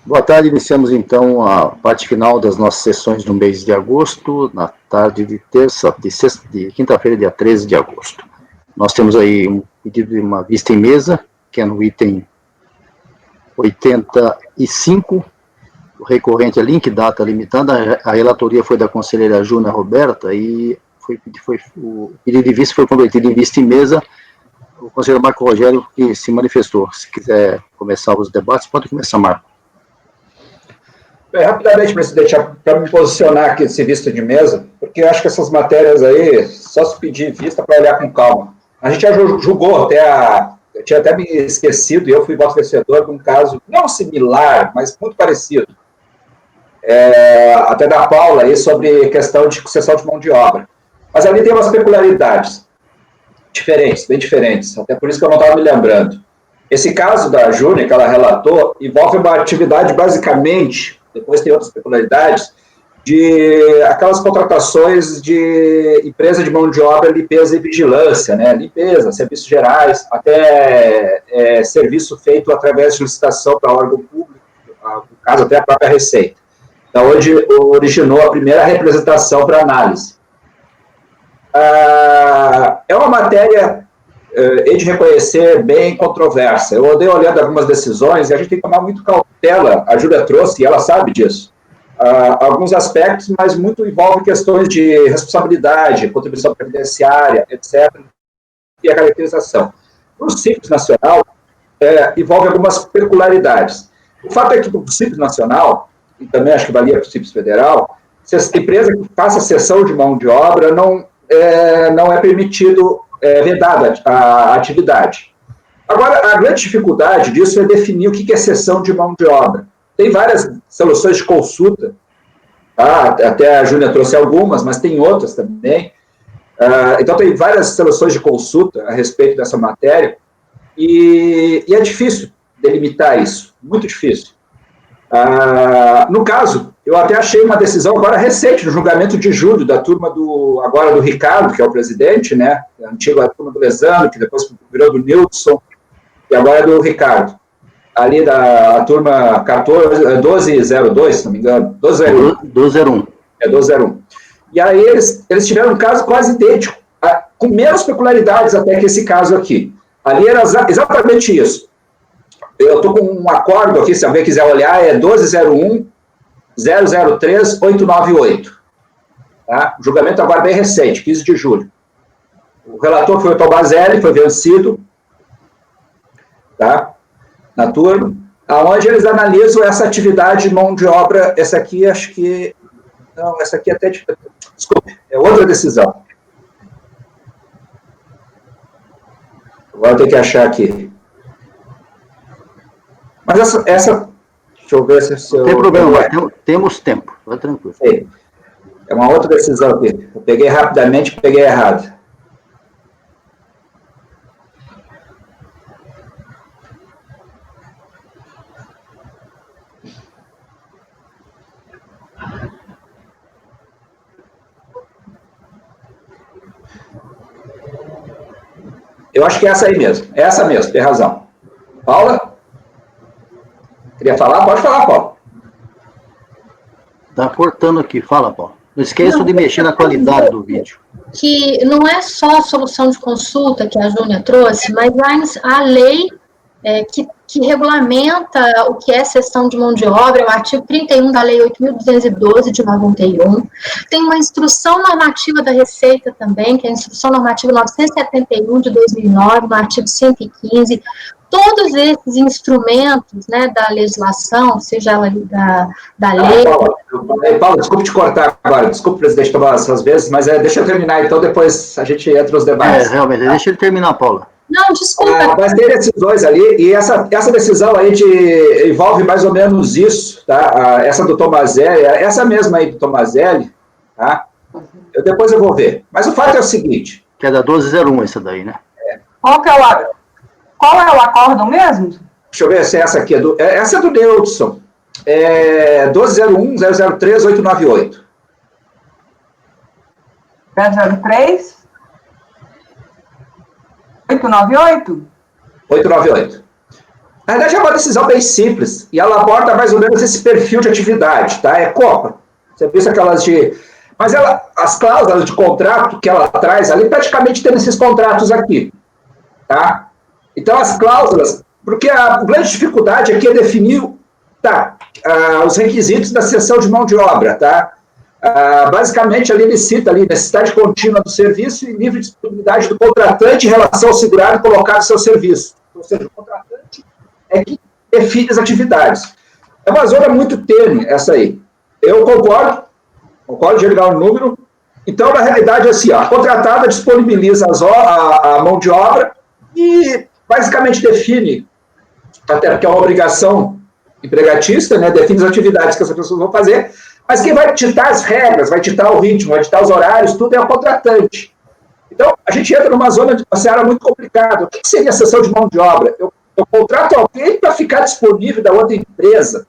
Boa tarde, iniciamos então a parte final das nossas sessões do mês de agosto, na tarde de quinta-feira, dia 13 de agosto. Nós temos aí um pedido de uma vista em mesa, que é no item 85, o recorrente é Link Data Limitada, a relatoria foi da conselheira Júnia Roberta e o pedido de vista foi convertido em vista em mesa. O conselheiro Marco Rogério que se manifestou. Se quiser começar os debates, pode começar, Marco. Bem, rapidamente, presidente, para me posicionar aqui nesse vista de mesa, porque eu acho que essas matérias aí, só se pedir vista para olhar com calma. A gente já julgou eu tinha até me esquecido, e eu fui voto vencedor de um caso não similar, mas muito parecido, até da Paula, aí, sobre questão de concessão de mão de obra. Mas ali tem umas peculiaridades diferentes, bem diferentes, até por isso que eu não estava me lembrando. Esse caso da Júnia, que ela relatou, envolve uma atividade basicamente, depois tem outras peculiaridades, de aquelas contratações de empresa de mão de obra, limpeza e vigilância, né? Limpeza, serviços gerais, até serviço feito através de licitação para órgão público, no caso até a própria Receita. Então, onde originou a primeira representação para análise. É uma matéria de reconhecer bem controversa. Eu andei olhando algumas decisões e a gente tem que tomar muito cautela, a Júlia trouxe, e ela sabe disso, alguns aspectos, mas muito envolve questões de responsabilidade, contribuição previdenciária, etc., e a caracterização. No Simples Nacional, envolve algumas peculiaridades. O fato é que no Simples Nacional, e também acho que valia para o Simples Federal, se a empresa que faça cessão de mão de obra não é permitido, vedada a atividade. Agora, a grande dificuldade disso é definir o que é cessão de mão de obra. Tem várias soluções de consulta, tá? Até a Júlia trouxe algumas, mas tem outras também. Então, tem várias soluções de consulta a respeito dessa matéria, e é difícil delimitar isso, muito difícil. No caso, eu até achei uma decisão agora recente, no julgamento de julho, da turma agora do Ricardo, que é o presidente, né? A antiga turma do Lesano, que depois virou do Nilson, e agora é do Ricardo. Ali da turma 1202, se não me engano, 1201. 1201. E aí eles tiveram um caso quase idêntico, com menos peculiaridades até que esse caso aqui. Ali era exatamente isso. Eu estou com um acordo aqui, se alguém quiser olhar, é 1201-003-898. Tá? O julgamento agora bem recente, 15 de julho. O relator foi o Tomazelli, foi vencido, tá? Na turma, onde eles analisam essa atividade de mão de obra. Essa aqui, acho que... Não, essa aqui até... Desculpe, é outra decisão. Agora eu tenho que achar aqui. Mas essa deixa eu ver se não tem problema, mas temos tempo, vai tranquilo. É uma outra decisão aqui. Eu peguei rapidamente, peguei errado. Eu acho que é essa aí mesmo. É essa mesmo, tem razão. Paula? Queria falar? Pode falar, Paulo. Está cortando aqui. Fala, Paulo. Não esqueça de mexer na qualidade do vídeo. Que não é só a solução de consulta que a Júnia trouxe, mas a lei que regulamenta o que é cessão de mão de obra, é o artigo 31 da Lei 8.212 de 91. Tem uma instrução normativa da Receita também, que é a Instrução Normativa 971 de 2009, no artigo 115. Todos esses instrumentos, né, da legislação, seja ela da lei... Paulo, desculpe te cortar agora, desculpe, presidente, tomar essas vezes, mas deixa eu terminar, então depois a gente entra nos debates. Realmente, deixa ele terminar, Paula. Não, desculpa. Mas tem decisões ali, e essa decisão aí envolve mais ou menos isso, tá? Essa do Tomazelli, essa mesma aí do Tomazelli, tá? Depois eu vou ver. Mas o fato é o seguinte... Que é da 1201 essa daí, né? Qual é o acórdão mesmo? Deixa eu ver se é essa aqui. Essa é do Neudson. 1201-003-898. 003? 898? 898. Na verdade, é uma decisão bem simples, e ela aborda mais ou menos esse perfil de atividade, tá? É Copa. Você viu aquelas de... Mas as cláusulas de contrato que ela traz ali, praticamente tem esses contratos aqui, tá? Então, as cláusulas... Porque a grande dificuldade aqui é definir os requisitos da cessão de mão de obra, tá? Basicamente, ali ele cita ali, necessidade contínua do serviço e livre disponibilidade do contratante em relação ao segurado colocado no seu serviço. Ou seja, o contratante é que define as atividades. É uma zona muito tênue essa aí. Eu concordo de ligar o número. Então, na realidade, assim, a contratada disponibiliza a mão de obra e basicamente define, até porque é uma obrigação empregatista, né, define as atividades que as pessoas vão fazer, mas quem vai ditar as regras, vai ditar o ritmo, vai ditar os horários, tudo é o contratante. Então, a gente entra numa zona de uma seara muito complicada. O que seria a cessão de mão de obra? Eu contrato alguém para ficar disponível da outra empresa.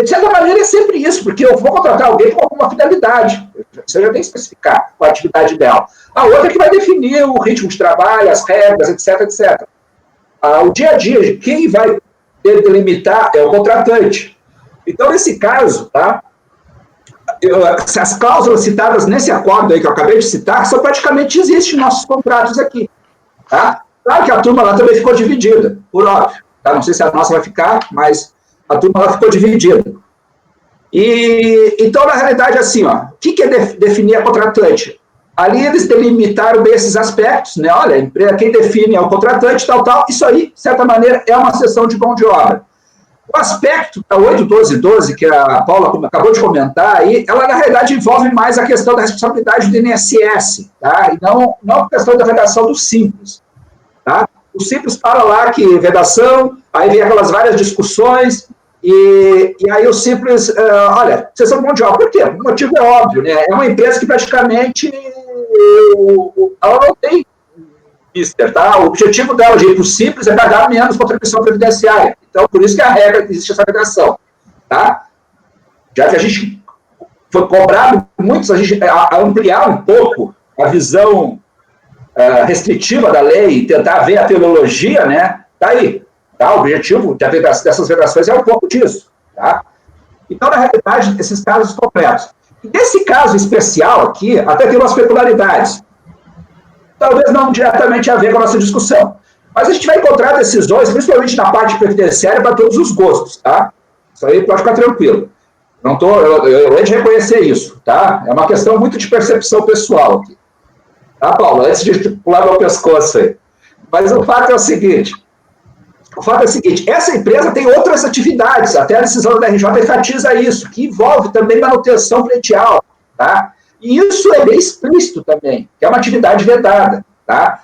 De certa maneira, é sempre isso, porque eu vou contratar alguém com alguma finalidade. Você já tem que especificar a atividade dela. A outra é que vai definir o ritmo de trabalho, as regras, etc, etc. O dia a dia, quem vai delimitar é o contratante. Então, nesse caso, tá? As cláusulas citadas nesse acordo aí que eu acabei de citar, só praticamente existem em nossos contratos aqui. Tá? Claro que a turma lá também ficou dividida, por óbvio. Tá? Não sei se a nossa vai ficar, mas a turma lá ficou dividida. Então, na realidade, assim, ó, o que é definir a contratante? Ali eles delimitaram bem esses aspectos, né? Olha, quem define é o contratante, tal. Isso aí, de certa maneira, é uma cessão de mão de obra. O aspecto da 8.12.12, que a Paula acabou de comentar aí, ela, na realidade, envolve mais a questão da responsabilidade do INSS, tá? E não a questão da vedação do Simples, tá? O Simples para lá que vedação, aí vem aquelas várias discussões, e aí o Simples, olha, cessão de mão de obra, por quê? O motivo é óbvio, né? É uma empresa que praticamente ela não tem mister, tá? O objetivo dela, de ir para o Simples, é pagar menos contribuição previdenciária. Então, por isso que a regra existe essa vedação, tá? Já que a gente foi cobrado muitos, a gente ampliar um pouco a visão restritiva da lei e tentar ver a teologia, né? Tá aí, tá? O objetivo dessas vedações é um pouco disso, tá? Então, na realidade, esses casos completos. E nesse caso especial aqui, até tem umas peculiaridades. Talvez não diretamente a ver com a nossa discussão. Mas a gente vai encontrar decisões, principalmente na parte previdenciária, para todos os gostos, tá? Isso aí pode ficar tranquilo. Eu hei de reconhecer isso, tá? É uma questão muito de percepção pessoal aqui. Tá, Paulo? Antes de pular meu pescoço aí. Mas o fato é o seguinte, essa empresa tem outras atividades, até a decisão da RJ enfatiza isso, que envolve também manutenção predial, tá? E isso é bem explícito também, que é uma atividade vedada, tá?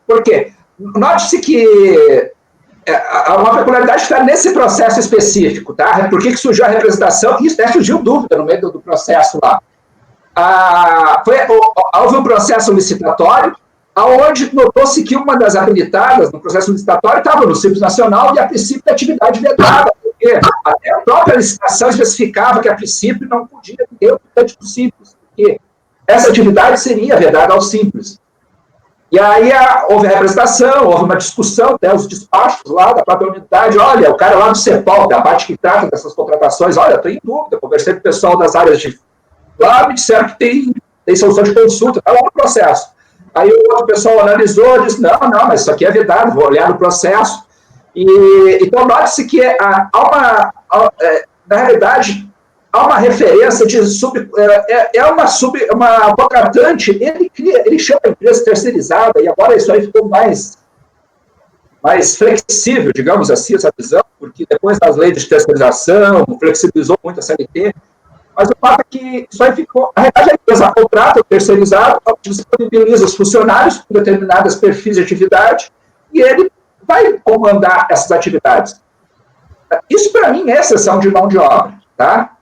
Por quê? Note-se que uma peculiaridade está nesse processo específico, tá? Por que surgiu a representação? Isso até surgiu dúvida no meio do processo lá. Houve um processo licitatório, onde notou-se que uma das habilitadas no processo licitatório estava no Simples Nacional e a princípio da atividade vedada, porque até a própria licitação especificava que a princípio não podia ter o do Simples, porque essa atividade seria vedada ao Simples. E aí houve a representação, houve uma discussão, até os despachos lá da própria unidade, olha, o cara lá do CEPOL, da parte que trata dessas contratações, olha, estou em dúvida, conversei com o pessoal das áreas de lá, me disseram que tem solução de consulta, está lá no processo. Aí o outro pessoal analisou, disse, não, mas isso aqui é vedado, vou olhar no processo. Então, note-se que na realidade, há uma referência de uma contratante, ele chama a empresa terceirizada, e agora isso aí ficou mais flexível, digamos assim, essa visão, porque depois das leis de terceirização, flexibilizou muito a CLT, mas o fato é que isso aí ficou... A realidade, a empresa contrata o terceirizado, disponibiliza os funcionários com determinados perfis de atividade e ele vai comandar essas atividades. Isso, para mim, é exceção de mão de obra, tá?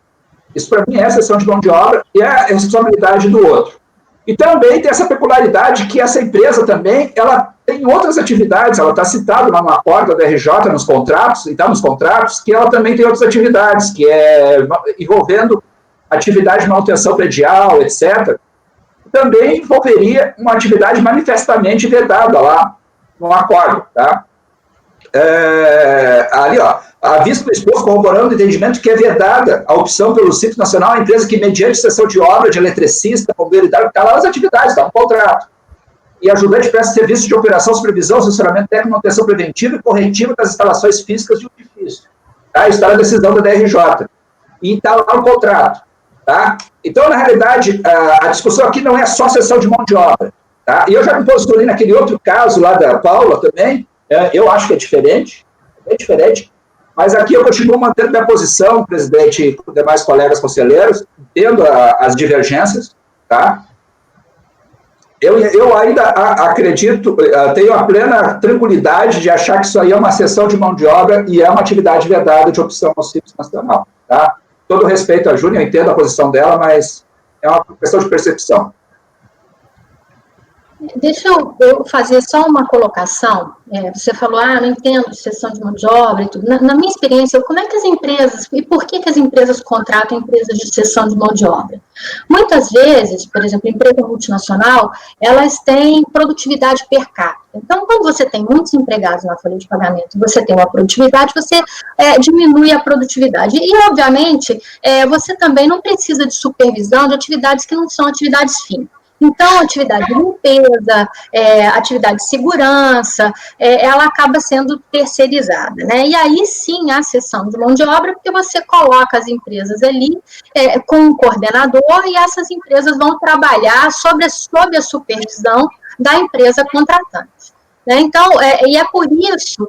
Isso, para mim, é exceção de mão de obra e é a responsabilidade do outro. E também tem essa peculiaridade que essa empresa também, ela tem outras atividades, ela está citada lá no acordo da RJ, nos contratos, e está nos contratos, que ela também tem outras atividades, que é envolvendo atividade de manutenção predial, etc., também envolveria uma atividade manifestamente vedada lá no acordo, tá? ali, ó, a vista do exposto corroborando o entendimento que é vedada a opção pelo Simples Nacional, a empresa que, mediante cessão de obra de eletricista, bombeiro e tal, está lá nas atividades, está no contrato. E ajudante presta serviços de operação, supervisão, assessoramento técnico, manutenção preventiva e corretiva das instalações físicas de um edifício. Tá? Isso está na decisão da DRJ. E está lá no contrato. Tá? Então, na realidade, a discussão aqui não é só cessão de mão de obra. Tá? E eu já me posicionei naquele outro caso lá da Paula também, eu acho que é diferente, mas aqui eu continuo mantendo minha posição, presidente e demais colegas conselheiros, tendo as divergências, tá? Eu ainda acredito, tenho a plena tranquilidade de achar que isso aí é uma cessão de mão de obra e é uma atividade vedada de opção ao Simples Nacional, tá? Todo respeito à Júnia, eu entendo a posição dela, mas é uma questão de percepção. Deixa eu fazer só uma colocação. Você falou, não entendo cessão de mão de obra e tudo. Na minha experiência, como é que as empresas, e por que as empresas contratam empresas de cessão de mão de obra? Muitas vezes, por exemplo, empresa multinacional, elas têm produtividade per capita. Então, quando você tem muitos empregados na folha de pagamento, você tem uma produtividade, você diminui a produtividade. E, obviamente, você também não precisa de supervisão de atividades que não são atividades finas. Então, atividade de limpeza, atividade de segurança, ela acaba sendo terceirizada, né? E aí, sim, a cessão de mão de obra, porque você coloca as empresas ali com um coordenador e essas empresas vão trabalhar sob a supervisão da empresa contratante. Né? Então, e é por isso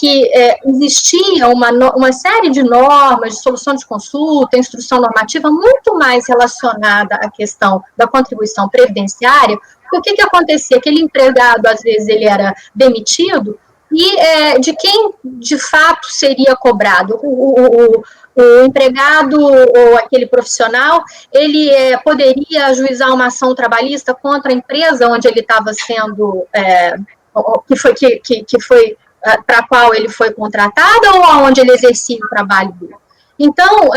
que existia uma série de normas de solução de consulta, instrução normativa, muito mais relacionada à questão da contribuição previdenciária, porque o que acontecia? Aquele empregado, às vezes, ele era demitido, e de quem, de fato, seria cobrado? O empregado ou aquele profissional, ele poderia ajuizar uma ação trabalhista contra a empresa onde ele estava sendo... que foi para a qual ele foi contratado ou aonde ele exercia o trabalho dele. Então,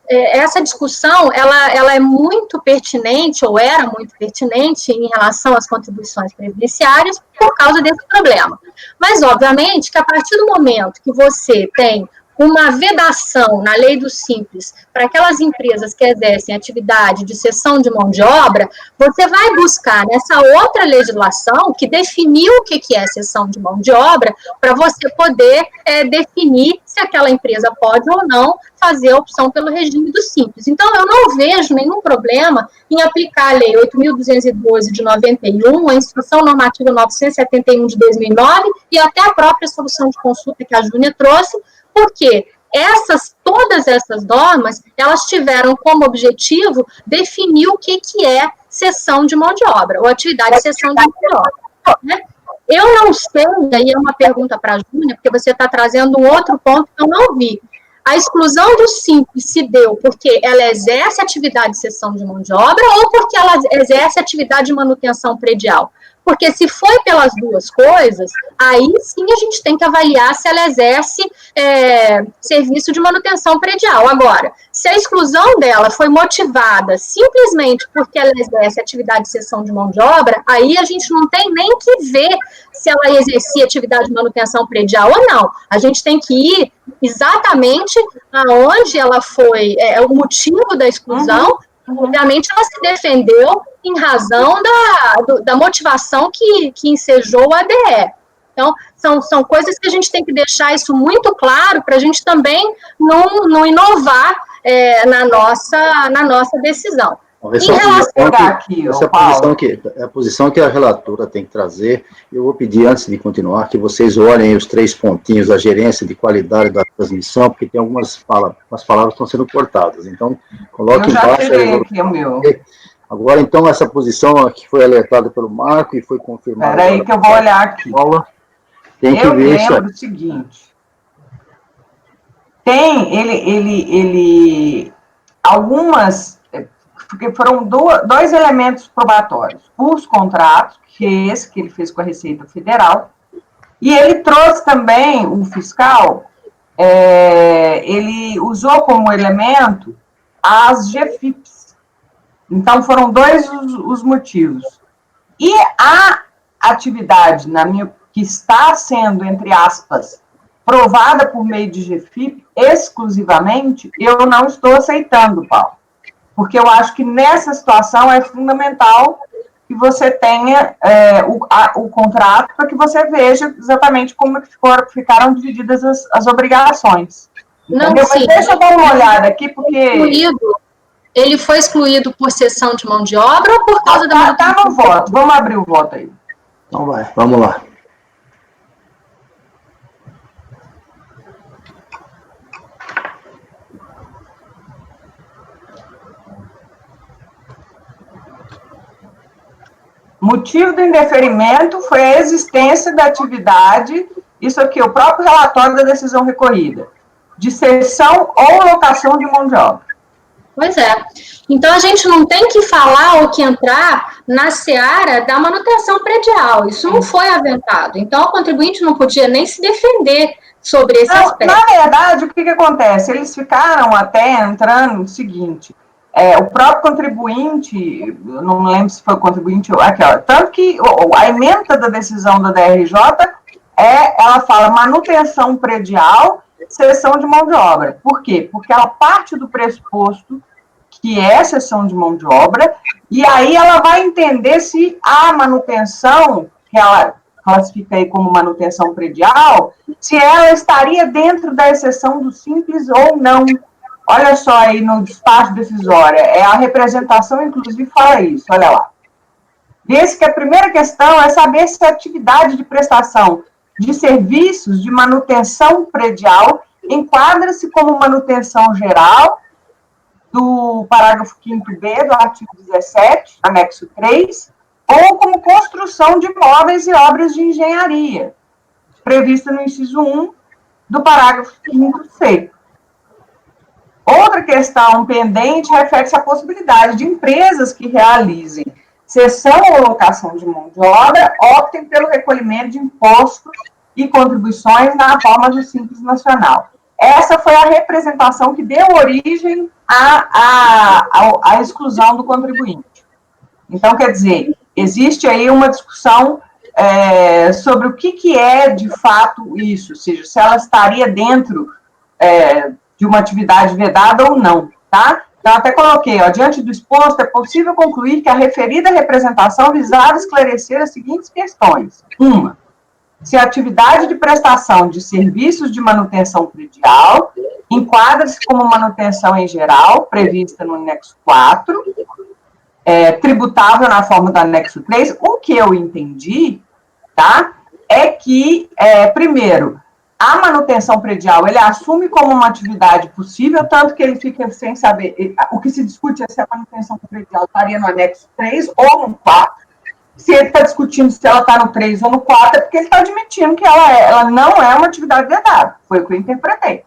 essa discussão, ela é muito pertinente, ou era muito pertinente, em relação às contribuições previdenciárias, por causa desse problema. Mas, obviamente, que a partir do momento que você tem uma vedação na lei do Simples para aquelas empresas que exercem atividade de cessão de mão de obra, você vai buscar nessa outra legislação que definiu o que é cessão de mão de obra, para você poder definir se aquela empresa pode ou não fazer a opção pelo regime do Simples. Então, eu não vejo nenhum problema em aplicar a lei 8.212 de 91, a instrução normativa 971 de 2009 e até a própria solução de consulta que a Júnia trouxe, porque todas essas normas, elas tiveram como objetivo definir o que é cessão de mão de obra, ou atividade de cessão de mão de obra. Né? Eu não sei, aí é uma pergunta para a Júnia, porque você está trazendo um outro ponto que eu não vi. A exclusão do Simples se deu porque ela exerce atividade de cessão de mão de obra ou porque ela exerce atividade de manutenção predial? Porque se foi pelas duas coisas, aí sim a gente tem que avaliar se ela exerce serviço de manutenção predial. Agora, se a exclusão dela foi motivada simplesmente porque ela exerce atividade de cessão de mão de obra, aí a gente não tem nem que ver se ela exercia atividade de manutenção predial ou não. A gente tem que ir exatamente aonde ela foi, o motivo da exclusão. Obviamente, ela se defendeu em razão da motivação que ensejou o ADE. Então, são coisas que a gente tem que deixar isso muito claro para a gente também não inovar na nossa decisão. A posição que a relatora tem que trazer, eu vou pedir, antes de continuar, que vocês olhem os 3 pontinhos da gerência de qualidade da transmissão, porque tem algumas palavras que estão sendo cortadas. Então, coloque embaixo. Aqui o meu. Agora, então, essa posição que foi alertada pelo Marco e foi confirmada. Espera aí que eu vou olhar aqui. Paula, tem que ver isso. Eu lembro o seguinte. Tem, algumas... Porque foram dois elementos probatórios. Os contratos, que é esse que ele fez com a Receita Federal, e ele trouxe também, o fiscal, ele usou como elemento as GFIPs. Então, foram dois os motivos. E a atividade, na minha que está sendo, entre aspas, provada por meio de GFIP exclusivamente, eu não estou aceitando, Paulo. Porque eu acho que nessa situação é fundamental que você tenha o contrato para que você veja exatamente como ficaram divididas as obrigações. Não, mas sim. deixa eu dar uma olhada aqui, porque... Ele foi excluído por cessão de mão de obra ou por causa da... Tá no voto, vamos abrir o voto aí. Então vai, vamos lá. Motivo do indeferimento foi a existência da atividade, isso aqui, o próprio relatório da decisão recorrida, de cessão ou locação de mão de obra. Pois é. Então, a gente não tem que falar ou que entrar na seara da manutenção predial. Isso não foi aventado. Então, o contribuinte não podia nem se defender sobre esse aspecto. Na verdade, o que acontece? Eles ficaram até entrando no seguinte... o próprio contribuinte, não lembro se foi o contribuinte, aqui, ó, tanto que a emenda da decisão da DRJ, ela fala manutenção predial, cessão de mão de obra. Por quê? Porque ela parte do pressuposto que é cessão de mão de obra, e aí ela vai entender se a manutenção, que ela classifica aí como manutenção predial, se ela estaria dentro da exceção do simples ou não. Olha só aí no despacho decisório, a representação, inclusive, fala isso, olha lá. Diz que a primeira questão é saber se a atividade de prestação de serviços de manutenção predial enquadra-se como manutenção geral do parágrafo 5º-B do artigo 17, anexo 3, ou como construção de imóveis e obras de engenharia, prevista no inciso 1 do parágrafo 5º-C. Outra questão pendente refere-se à possibilidade de empresas que realizem cessão ou locação de mão de obra optem pelo recolhimento de impostos e contribuições na forma do Simples Nacional. Essa foi a representação que deu origem à exclusão do contribuinte. Então, quer dizer, existe aí uma discussão sobre o que é, de fato, isso, ou seja, se ela estaria dentro de uma atividade vedada ou não, tá? Então, até coloquei, ó, diante do exposto, é possível concluir que a referida representação visava esclarecer as seguintes questões. 1. Se a atividade de prestação de serviços de manutenção predial enquadra-se como manutenção em geral, prevista no anexo 4, tributável na forma do anexo 3, o que eu entendi, tá, é que, primeiro, a manutenção predial, ele assume como uma atividade possível, tanto que ele fica sem saber, o que se discute é se a manutenção predial estaria no anexo 3 ou no 4, se ele está discutindo se ela está no 3 ou no 4, é porque ele está admitindo que ela não é uma atividade vedada, foi o que eu interpretei.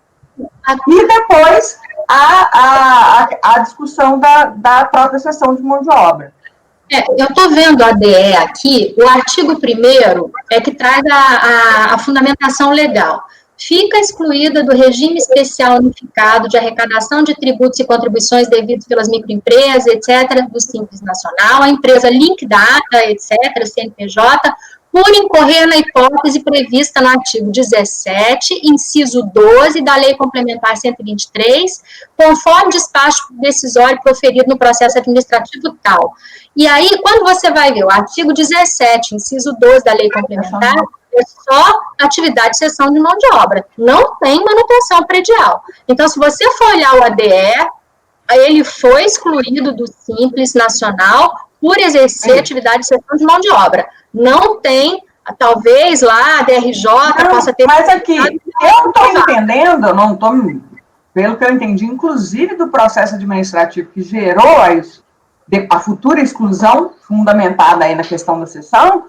E depois, a discussão da própria cessão de mão de obra. Eu estou vendo a DE aqui, o artigo 1º é que traz a fundamentação legal. Fica excluída do regime especial unificado de arrecadação de tributos e contribuições devidos pelas microempresas, etc., do Simples Nacional, a empresa Link Data, etc., CNPJ, por incorrer na hipótese prevista no artigo 17, inciso 12 da Lei Complementar 123, conforme despacho decisório proferido no processo administrativo tal. E aí, quando você vai ver o artigo 17, inciso 12 da Lei Complementar, é só atividade de cessão de mão de obra, não tem manutenção predial. Então, se você for olhar o ADE, ele foi excluído do Simples Nacional por exercer atividade de cessão de mão de obra. Não tem, talvez lá a DRJ possa ter... Mas aqui, eu estou entendendo, não estou, pelo que eu entendi, inclusive do processo administrativo que gerou a futura exclusão, fundamentada aí na questão da cessão,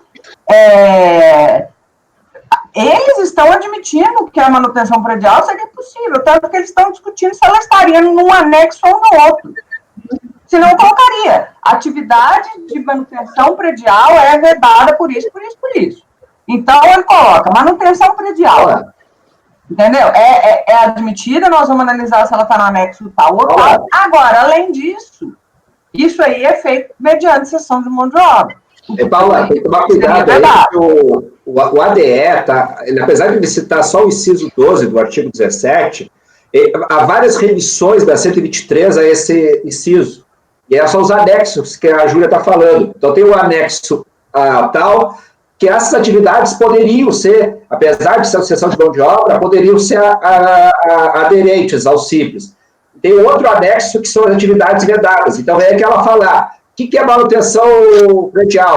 eles estão admitindo que a manutenção predial seria possível, tanto que eles estão discutindo se ela estaria num anexo ou no outro. Senão eu colocaria, atividade de manutenção predial é vedada por isso, por isso, por isso. Então, ele coloca manutenção predial, entendeu? É admitida, nós vamos analisar se ela está no anexo tal ou tal. Agora, além disso, isso aí é feito mediante cessão de mão de obra. Paula, tem que tomar cuidado aí, porque o ADE, tá, apesar de ele citar só o inciso 12 do artigo 17, há várias remissões da 123 a esse inciso. E são os anexos que a Júlia está falando. Então, tem o anexo tal, que essas atividades poderiam ser, apesar de ser cessão de mão de obra, poderiam ser aderentes ao simples. Tem outro anexo que são as atividades vedadas. Então, é que ela fala, o que é manutenção predial?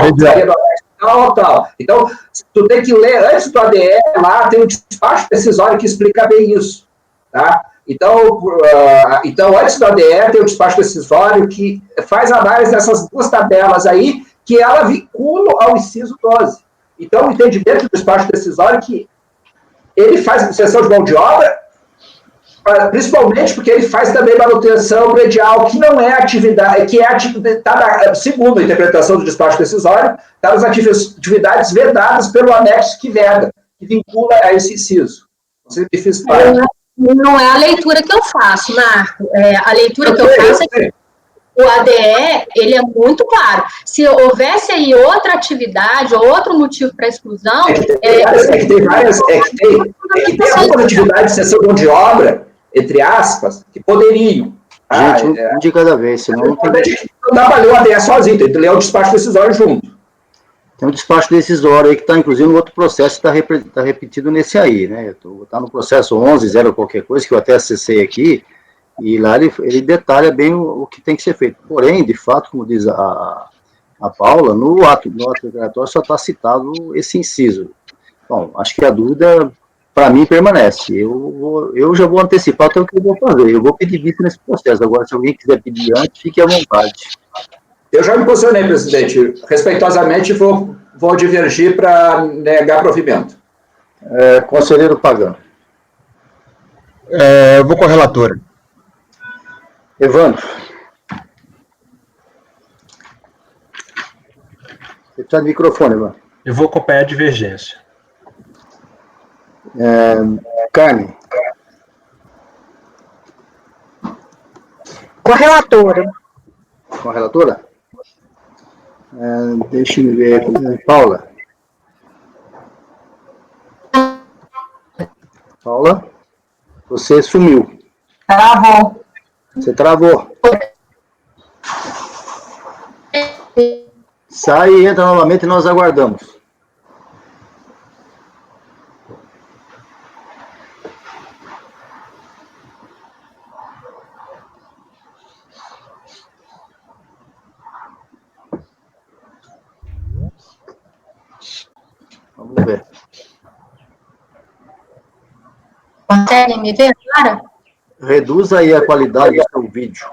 Tal. Então, tu tem que ler, antes do ADE, lá tem um despacho decisório que explica bem isso. Tá? Então, antes do ADE, tem o despacho decisório que faz análise dessas duas tabelas aí, que ela vincula ao inciso 12. Então, o entendimento do despacho decisório é que ele faz cessão de mão de obra, principalmente porque ele faz também manutenção predial, que não é atividade, que está, segundo a interpretação do despacho decisório, está nas atividades vedadas pelo anexo que veda, que vincula a esse inciso. Você me fez parte. Não é a leitura que eu faço, Marco. A leitura que eu faço é que o ADE, ele é muito claro. Se houvesse aí outra atividade, ou outro motivo para exclusão... tem algumas atividades de cessão de mão de obra, entre aspas, que poderiam. Gente, um de cada vez, senão não tem... Não dá para ler o ADE sozinho, tem que ler o despacho decisório junto. Tem um despacho decisório aí que está, inclusive, no outro processo, está repetido nesse aí, né? Está no processo 11.0 qualquer coisa, que eu até acessei aqui, e lá ele detalha bem o que tem que ser feito. Porém, de fato, como diz a Paula, no ato declaratório só está citado esse inciso. Bom, acho que a dúvida, para mim, permanece. Eu já vou antecipar até o que eu vou fazer. Eu vou pedir vista nesse processo. Agora, se alguém quiser pedir antes, fique à vontade. Eu já me posicionei, presidente. Respeitosamente, vou divergir para negar provimento. Conselheiro Pagano. Eu vou com a relatora. Evandro. Você está no microfone, Evandro. Eu vou acompanhar a divergência. Carmen. Com a relatora. Com a relatora? Deixa eu ver. Paula. Paula? Você sumiu. Travou. Você travou. Sai e entra novamente e nós aguardamos. Vamos ver. Consegue me ver agora? Reduz aí a qualidade do seu vídeo.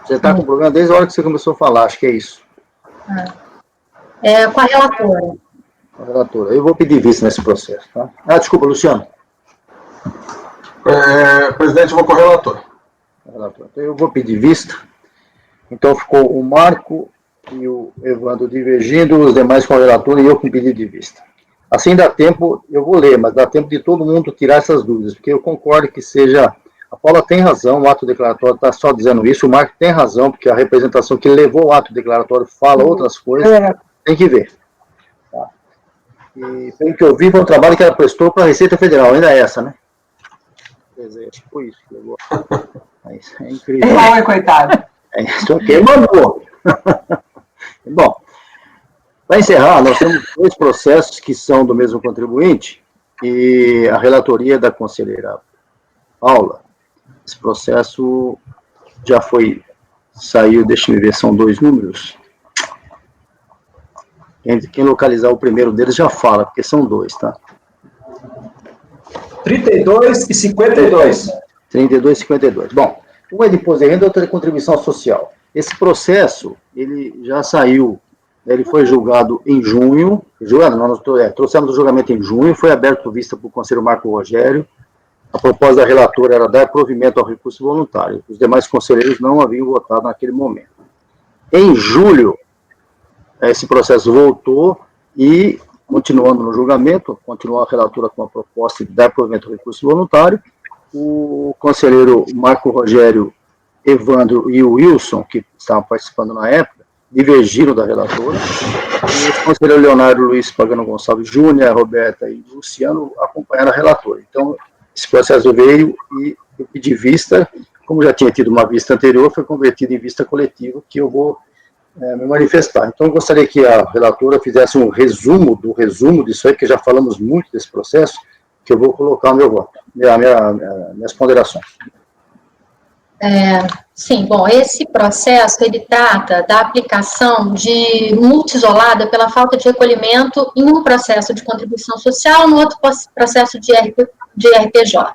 Você está com problema desde a hora que você começou a falar, acho que é isso. Com a relatora. Com a relatora. Eu vou pedir vista nesse processo, tá? Desculpa, Luciano. Presidente, eu vou com a relatora. Então, eu vou pedir vista. Então, ficou o Marco e o Evandro divergindo, os demais com a relatora e eu com pedido de vista. Assim dá tempo, eu vou ler, mas dá tempo de todo mundo tirar essas dúvidas, porque eu concordo que seja... A Paula tem razão, o ato declaratório está só dizendo isso, o Marco tem razão, porque a representação que levou o ato declaratório fala outras coisas, tem que ver. Tá? E pelo que eu vi, foi um trabalho que ela prestou para a Receita Federal, ainda é essa, né? Quer dizer, acho que foi isso que levou. É incrível. Oi, coitado. Isso aqui mandou. Bom, para encerrar, nós temos 2 processos que são do mesmo contribuinte, e a relatoria da conselheira Paula. Esse processo já saiu, deixa eu ver, são 2 números. Quem localizar o primeiro deles já fala, porque são 2, tá? 32 e 52. 32 e 52. Bom, um é de imposto de renda, outro é de contribuição social. Esse processo, ele já saiu, ele foi julgado em junho, trouxemos o julgamento em junho, foi aberto vista para o conselheiro Marco Rogério. A proposta da relatora era dar provimento ao recurso voluntário. Os demais conselheiros não haviam votado naquele momento. Em julho, esse processo voltou e, continuando no julgamento, continuou a relatora com a proposta de dar provimento ao recurso voluntário. O conselheiro Marco Rogério, Evandro e o Wilson, que estavam participando na época, divergiram da relatora, e o conselheiro Leonardo Luiz Pagano Gonçalves Júnior, a Roberta e o Luciano acompanharam a relatora. Então, esse processo veio e eu pedi vista, como já tinha tido uma vista anterior, foi convertido em vista coletiva, que eu vou me manifestar. Então, eu gostaria que a relatora fizesse um resumo disso aí, que já falamos muito desse processo, que eu vou colocar o meu voto, minhas ponderações. Sim, bom, esse processo, ele trata da aplicação de multa isolada pela falta de recolhimento em um processo de contribuição social, no outro processo de RPJ,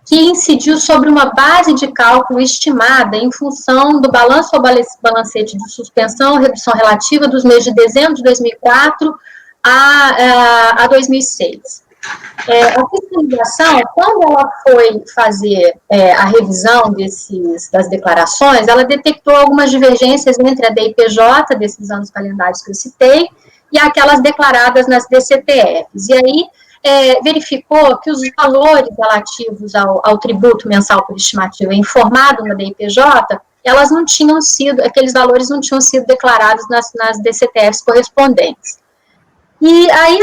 que incidiu sobre uma base de cálculo estimada em função do balanço ou balancete de suspensão, redução relativa dos meses de dezembro de 2004 a 2006. A fiscalização, quando ela foi fazer a revisão das declarações, ela detectou algumas divergências entre a DIPJ, desses anos calendários que eu citei, e aquelas declaradas nas DCTFs. E aí, verificou que os valores relativos ao tributo mensal por estimativa informado na DIPJ, elas não tinham sido, aqueles valores não tinham sido declarados nas DCTFs correspondentes. E aí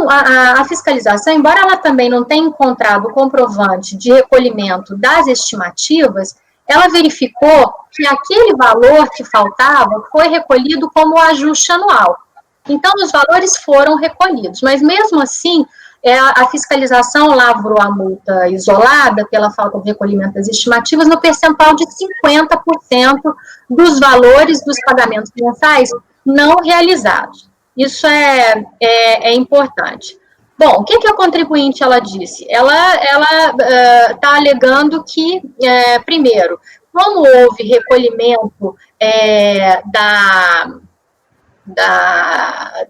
a fiscalização, embora ela também não tenha encontrado o comprovante de recolhimento das estimativas, ela verificou que aquele valor que faltava foi recolhido como ajuste anual. Então, os valores foram recolhidos, mas mesmo assim, a fiscalização lavrou a multa isolada pela falta de recolhimento das estimativas no percentual de 50% dos valores dos pagamentos mensais não realizados. Isso é importante. Bom, o que a contribuinte ela disse? Ela está alegando que, primeiro, como houve recolhimento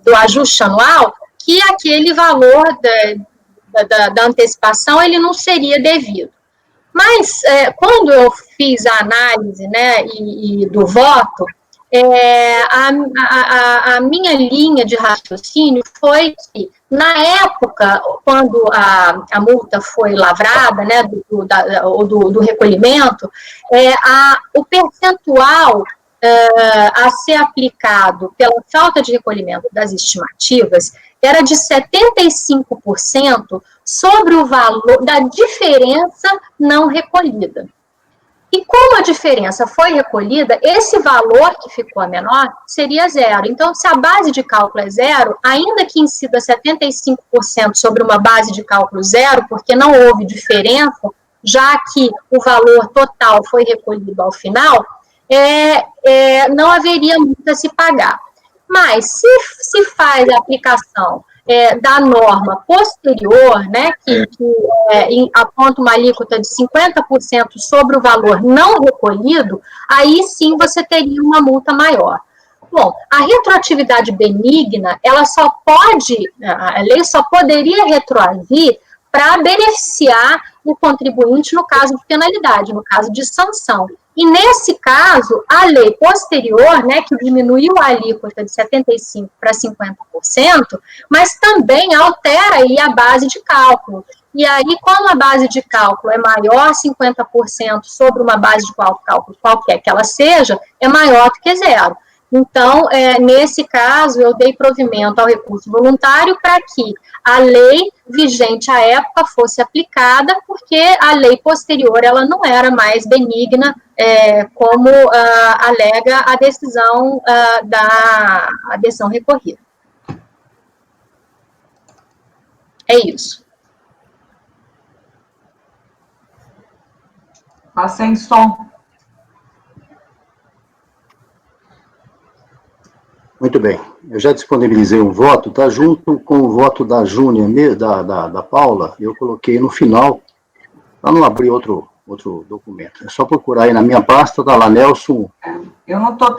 do ajuste anual, que aquele valor da antecipação ele não seria devido. Mas, quando eu fiz a análise, né, e do voto, a minha linha de raciocínio foi que, na época, quando a multa foi lavrada, né, do recolhimento, o percentual a ser aplicado pela falta de recolhimento das estimativas era de 75% sobre o valor da diferença não recolhida. E como a diferença foi recolhida, esse valor que ficou a menor seria zero. Então, se a base de cálculo é zero, ainda que incida 75% sobre uma base de cálculo zero, porque não houve diferença, já que o valor total foi recolhido ao final, não haveria multa a se pagar. Mas, se faz a aplicação da norma posterior, né, que aponta uma alíquota de 50% sobre o valor não recolhido, aí sim você teria uma multa maior. Bom, a retroatividade benigna, a lei só poderia retroagir para beneficiar o contribuinte no caso de penalidade, no caso de sanção. E, nesse caso, a lei posterior, né, que diminuiu a alíquota de 75% para 50%, mas também altera aí a base de cálculo. E aí, como a base de cálculo é maior 50% sobre uma base de cálculo qualquer que ela seja, é maior do que zero. Então, nesse caso, eu dei provimento ao recurso voluntário para que a lei vigente à época fosse aplicada, porque a lei posterior ela não era mais benigna, como alega a decisão da adesão recorrida. É isso. Tá sem som. Muito bem, eu já disponibilizei um voto, tá? Junto com o voto da Júnia, da Paula, eu coloquei no final, para não abrir outro documento. É só procurar aí na minha pasta, tá lá, Nelson. Eu não tô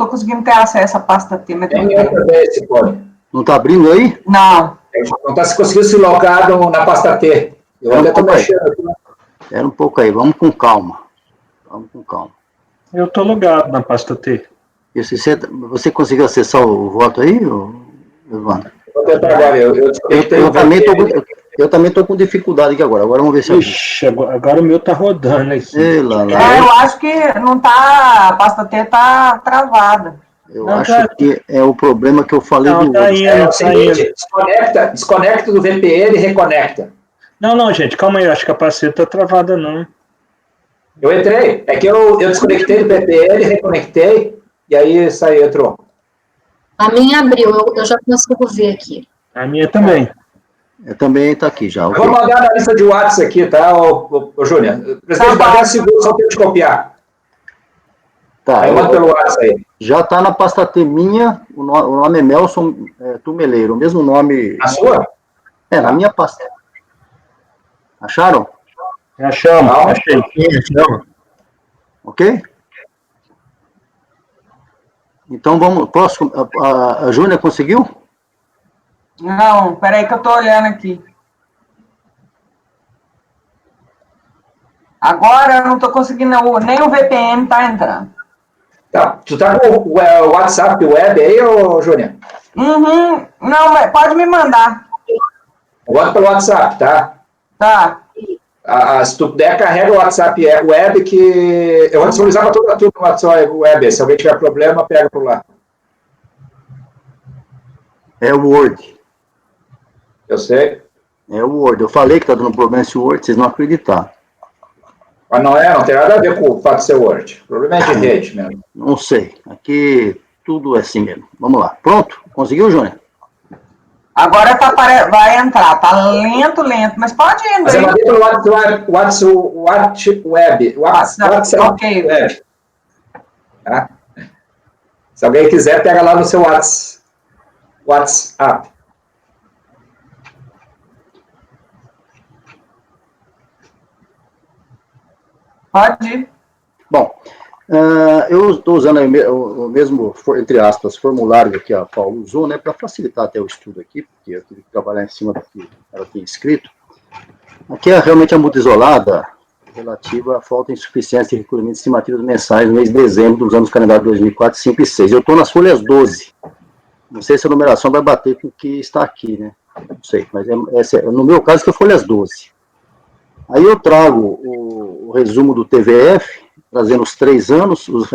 conseguindo ter acesso à pasta T, mas Tem também esse pode. Não está abrindo aí? Não. Não está conseguindo se logar na pasta T. Eu ainda estou mexendo aqui. Espera um pouco aí, vamos com calma. Vamos com calma. Eu estou logado na pasta T. Você conseguiu acessar o voto aí, Evandro? Vou tentar agora. Eu também estou com dificuldade aqui agora. Agora vamos ver se... Ixi, agora o meu está rodando aí. Eu acho que não tá... A pasta T está travada. Eu Não, acho tá. que é o problema que eu falei Não, do tá outro. indo, É o tá seguinte, indo. desconecta do VPN e reconecta. Não, gente, calma aí, acho que a parceria tá travada, não. Eu entrei, é que eu desconectei do VPN, reconectei, e aí saiu, entrou. A minha abriu, eu já consigo ver aqui. A minha também. Também está aqui já. Eu Okay. vou mandar na lista de WhatsApp aqui, tá, ô Júnior? Presidente, dá 10 segundos, só para eu te copiar. Tá, Aí eu mando pelo WhatsApp aí. Já está na pasta T minha, o nome é Melson Tumeleiro, o mesmo nome. Na sua? Na minha pasta. Acharam? Achamos, achei. Achamos. Ok? Então vamos, próximo, a Júnia conseguiu? Não, peraí que eu estou olhando aqui. Agora eu não estou conseguindo, nem o VPN está entrando. Tá, tu tá com o WhatsApp web aí, ô Júnior? Uhum, não, mas pode me mandar. Bota pelo WhatsApp, tá? Tá. Se tu puder, carrega o WhatsApp web, que eu vou disponibilizar para toda a turma no WhatsApp web. Se alguém tiver problema, pega por lá. É o Word. Eu sei. É o Word. Eu falei que está dando problema esse Word, vocês não acreditaram. Mas não tem nada a ver com o fato de ser Word. O problema é de rede mesmo. Não sei. Aqui tudo é assim mesmo. Vamos lá. Pronto? Conseguiu, Júnior? Agora vai entrar. Tá lento, mas pode ir. Mas eu mandei pelo WhatsApp web. Ok. Web. Tá? Se alguém quiser, pega lá no seu WhatsApp. Pode ir. Bom, eu estou usando o mesmo, entre aspas, formulário que a Paula usou, né, para facilitar até o estudo aqui, porque eu tive que trabalhar em cima do que ela tinha escrito. Aqui é realmente a multa isolada relativa à falta de insuficiência de recolhimento de estimativas mensais no mês de dezembro dos anos calendário 2004, 5 e 6. Eu estou nas folhas 12. Não sei se a numeração vai bater com o que está aqui, né? Não sei, mas no meu caso, que é folhas 12. Aí eu trago o resumo do TVF, trazendo os 3 anos, os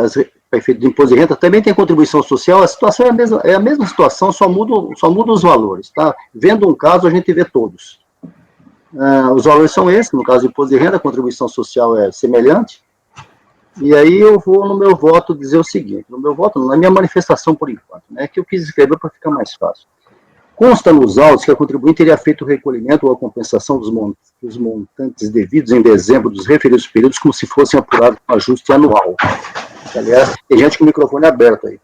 efeitos de imposto de renda, também tem contribuição social, a situação é a mesma situação, só muda os valores, tá? Vendo um caso, a gente vê todos. Os valores são esses, no caso do imposto de renda, a contribuição social é semelhante, e aí eu vou no meu voto dizer o seguinte, no meu voto, na minha manifestação por enquanto, né, que eu quis escrever para ficar mais fácil. Consta nos autos que a contribuinte teria feito o recolhimento ou a compensação dos montantes devidos em dezembro dos referidos períodos como se fossem apurados com ajuste anual. Aliás, tem gente com o microfone aberto aí.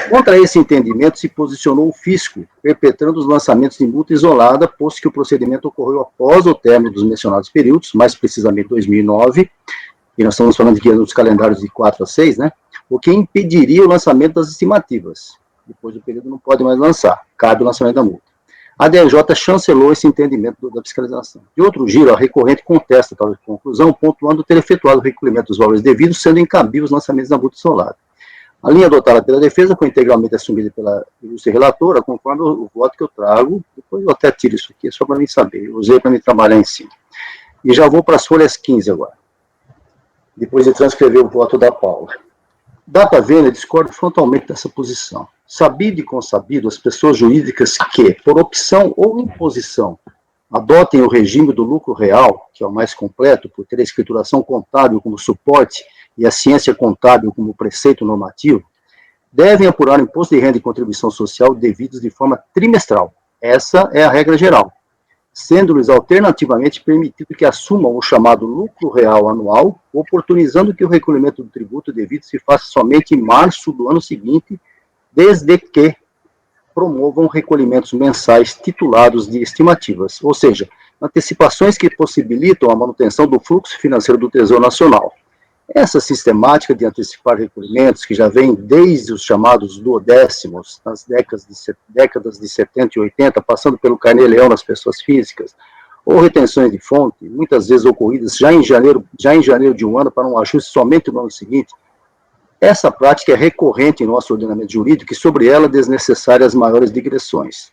Contra esse entendimento se posicionou o fisco, perpetrando os lançamentos de multa isolada, posto que o procedimento ocorreu após o término dos mencionados períodos, mais precisamente 2009, e nós estamos falando de nos calendários de 4 a 6, né? O que impediria o lançamento das estimativas. Depois do período não pode mais lançar, cabe o lançamento da multa. A DJ chancelou esse entendimento da fiscalização. De outro giro, a recorrente contesta tal conclusão, pontuando ter efetuado o recolhimento dos valores devidos, sendo incabíveis os lançamentos da multa isolada. A linha adotada pela defesa foi integralmente assumida pela ilustre relatora, conforme o voto que eu trago. Depois eu até tiro isso aqui, só para mim saber. Eu usei para me trabalhar em cima. E já vou para as folhas 15 agora. Depois de transcrever o voto da Paula. Dá para ver, né, discordo frontalmente dessa posição. Sabido e consabido, as pessoas jurídicas que, por opção ou imposição, adotem o regime do lucro real, que é o mais completo, por ter a escrituração contábil como suporte e a ciência contábil como preceito normativo, devem apurar o imposto de renda e contribuição social devidos de forma trimestral. Essa é a regra geral, sendo-lhes alternativamente permitido que assumam o chamado lucro real anual, oportunizando que o recolhimento do tributo devido se faça somente em março do ano seguinte, desde que promovam recolhimentos mensais titulados de estimativas, ou seja, antecipações que possibilitam a manutenção do fluxo financeiro do Tesouro Nacional. Essa sistemática de antecipar recolhimentos, que já vem desde os chamados duodécimos, nas décadas de 70 e 80, passando pelo carnê-leão nas pessoas físicas, ou retenções de fonte, muitas vezes ocorridas já em janeiro de um ano para um ajuste somente no ano seguinte, essa prática é recorrente em nosso ordenamento jurídico e sobre ela desnecessárias maiores digressões.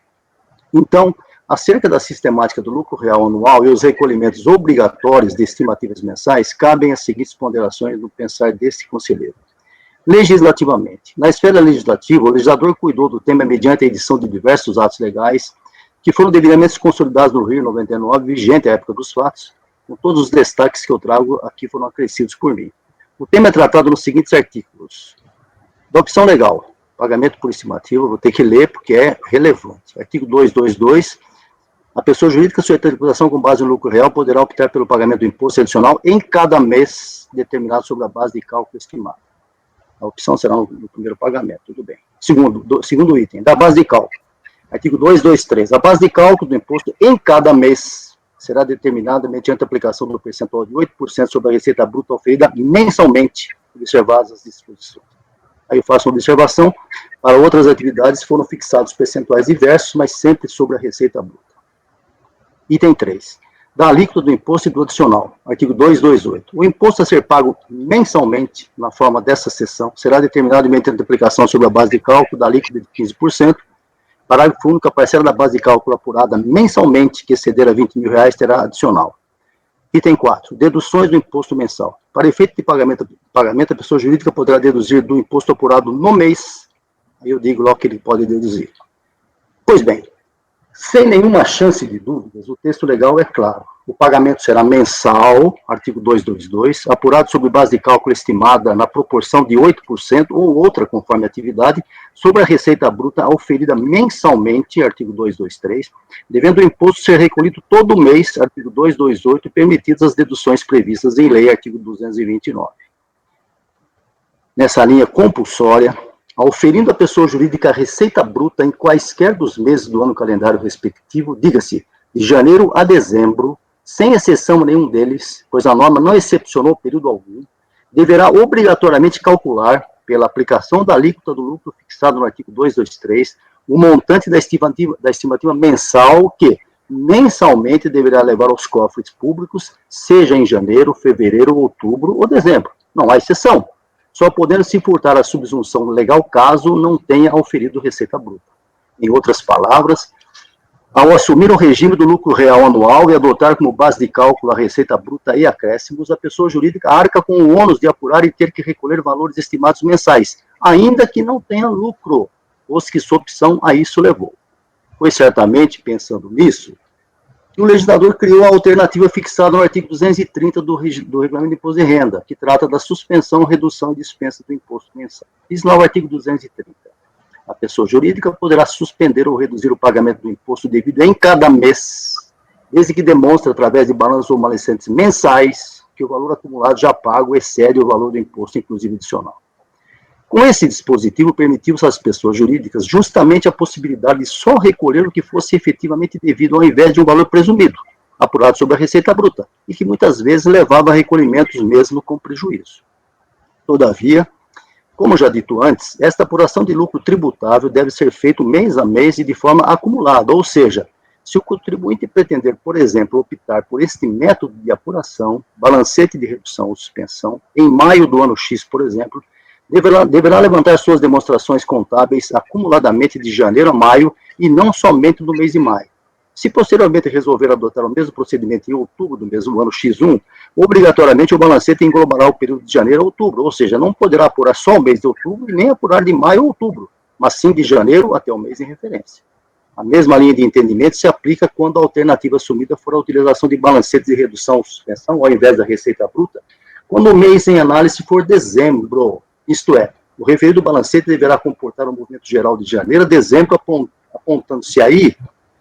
Então, acerca da sistemática do lucro real anual e os recolhimentos obrigatórios de estimativas mensais, cabem as seguintes ponderações no pensar deste conselheiro. Legislativamente. Na esfera legislativa, o legislador cuidou do tema mediante a edição de diversos atos legais que foram devidamente consolidados no Rio 99, vigente à época dos fatos, com todos os destaques que eu trago aqui foram acrescidos por mim. O tema é tratado nos seguintes artículos. Da opção legal, pagamento por estimativa, vou ter que ler porque é relevante. Artigo 222, a pessoa jurídica sujeita à tributação com base no lucro real poderá optar pelo pagamento do imposto adicional em cada mês determinado sobre a base de cálculo estimada. A opção será no primeiro pagamento, tudo bem. Segundo item, da base de cálculo. Artigo 223, a base de cálculo do imposto em cada mês será determinada mediante a aplicação do percentual de 8% sobre a receita bruta oferida mensalmente, observadas as disposições. Aí eu faço uma observação, para outras atividades foram fixados percentuais diversos, mas sempre sobre a receita bruta. Item 3, da alíquota do imposto e do adicional. Artigo 228. O imposto a ser pago mensalmente, na forma dessa seção, será determinado mediante a aplicação sobre a base de cálculo da alíquota de 15%. Parágrafo único, a parcela da base de cálculo apurada mensalmente, que exceder a R$20.000, terá adicional. Item 4, deduções do imposto mensal. Para efeito de pagamento, a pessoa jurídica poderá deduzir do imposto apurado no mês, aí eu digo logo que ele pode deduzir. Pois bem, sem nenhuma chance de dúvidas, o texto legal é claro. O pagamento será mensal, artigo 222, apurado sobre base de cálculo estimada na proporção de 8% ou outra conforme a atividade, sobre a receita bruta oferida mensalmente, artigo 223, devendo o imposto ser recolhido todo mês, artigo 228, permitidas as deduções previstas em lei, artigo 229. Nessa linha compulsória, auferindo a pessoa jurídica a receita bruta em quaisquer dos meses do ano calendário respectivo, diga-se, de janeiro a dezembro, sem exceção nenhum deles, pois a norma não excepcionou período algum, deverá obrigatoriamente calcular, pela aplicação da alíquota do lucro fixado no artigo 223, o montante da estimativa mensal que, mensalmente, deverá levar aos cofres públicos, seja em janeiro, fevereiro, outubro ou dezembro. Não há exceção, só podendo se furtar a subsunção legal caso não tenha auferido receita bruta. Em outras palavras, ao assumir o regime do lucro real anual e adotar como base de cálculo a receita bruta e acréscimos, a pessoa jurídica arca com o ônus de apurar e ter que recolher valores estimados mensais, ainda que não tenha lucro, os que sua opção a isso levou. Foi certamente pensando nisso que o legislador criou a alternativa fixada no artigo 230 do Regulamento de Imposto de Renda, que trata da suspensão, redução e dispensa do imposto mensal. Diz lá o artigo 230. A pessoa jurídica poderá suspender ou reduzir o pagamento do imposto devido em cada mês, desde que demonstre, através de balanços ou remanescentes mensais, que o valor acumulado já pago excede o valor do imposto, inclusive adicional. Com esse dispositivo, permitiu-se às pessoas jurídicas justamente a possibilidade de só recolher o que fosse efetivamente devido, ao invés de um valor presumido, apurado sobre a receita bruta, e que muitas vezes levava a recolhimentos mesmo com prejuízo. Todavia, como já dito antes, esta apuração de lucro tributável deve ser feita mês a mês e de forma acumulada, ou seja, se o contribuinte pretender, por exemplo, optar por este método de apuração, balancete de redução ou suspensão, em maio do ano X, por exemplo, deverá levantar suas demonstrações contábeis acumuladamente de janeiro a maio e não somente no mês de maio. Se posteriormente resolver adotar o mesmo procedimento em outubro do mesmo ano X1, obrigatoriamente o balancete englobará o período de janeiro a outubro, ou seja, não poderá apurar só o mês de outubro e nem apurar de maio a outubro, mas sim de janeiro até o mês em referência. A mesma linha de entendimento se aplica quando a alternativa assumida for a utilização de balancetes de redução ou suspensão, ao invés da receita bruta, quando o mês em análise for dezembro, isto é, o referido balancete deverá comportar um movimento geral de janeiro a dezembro, apontando-se aí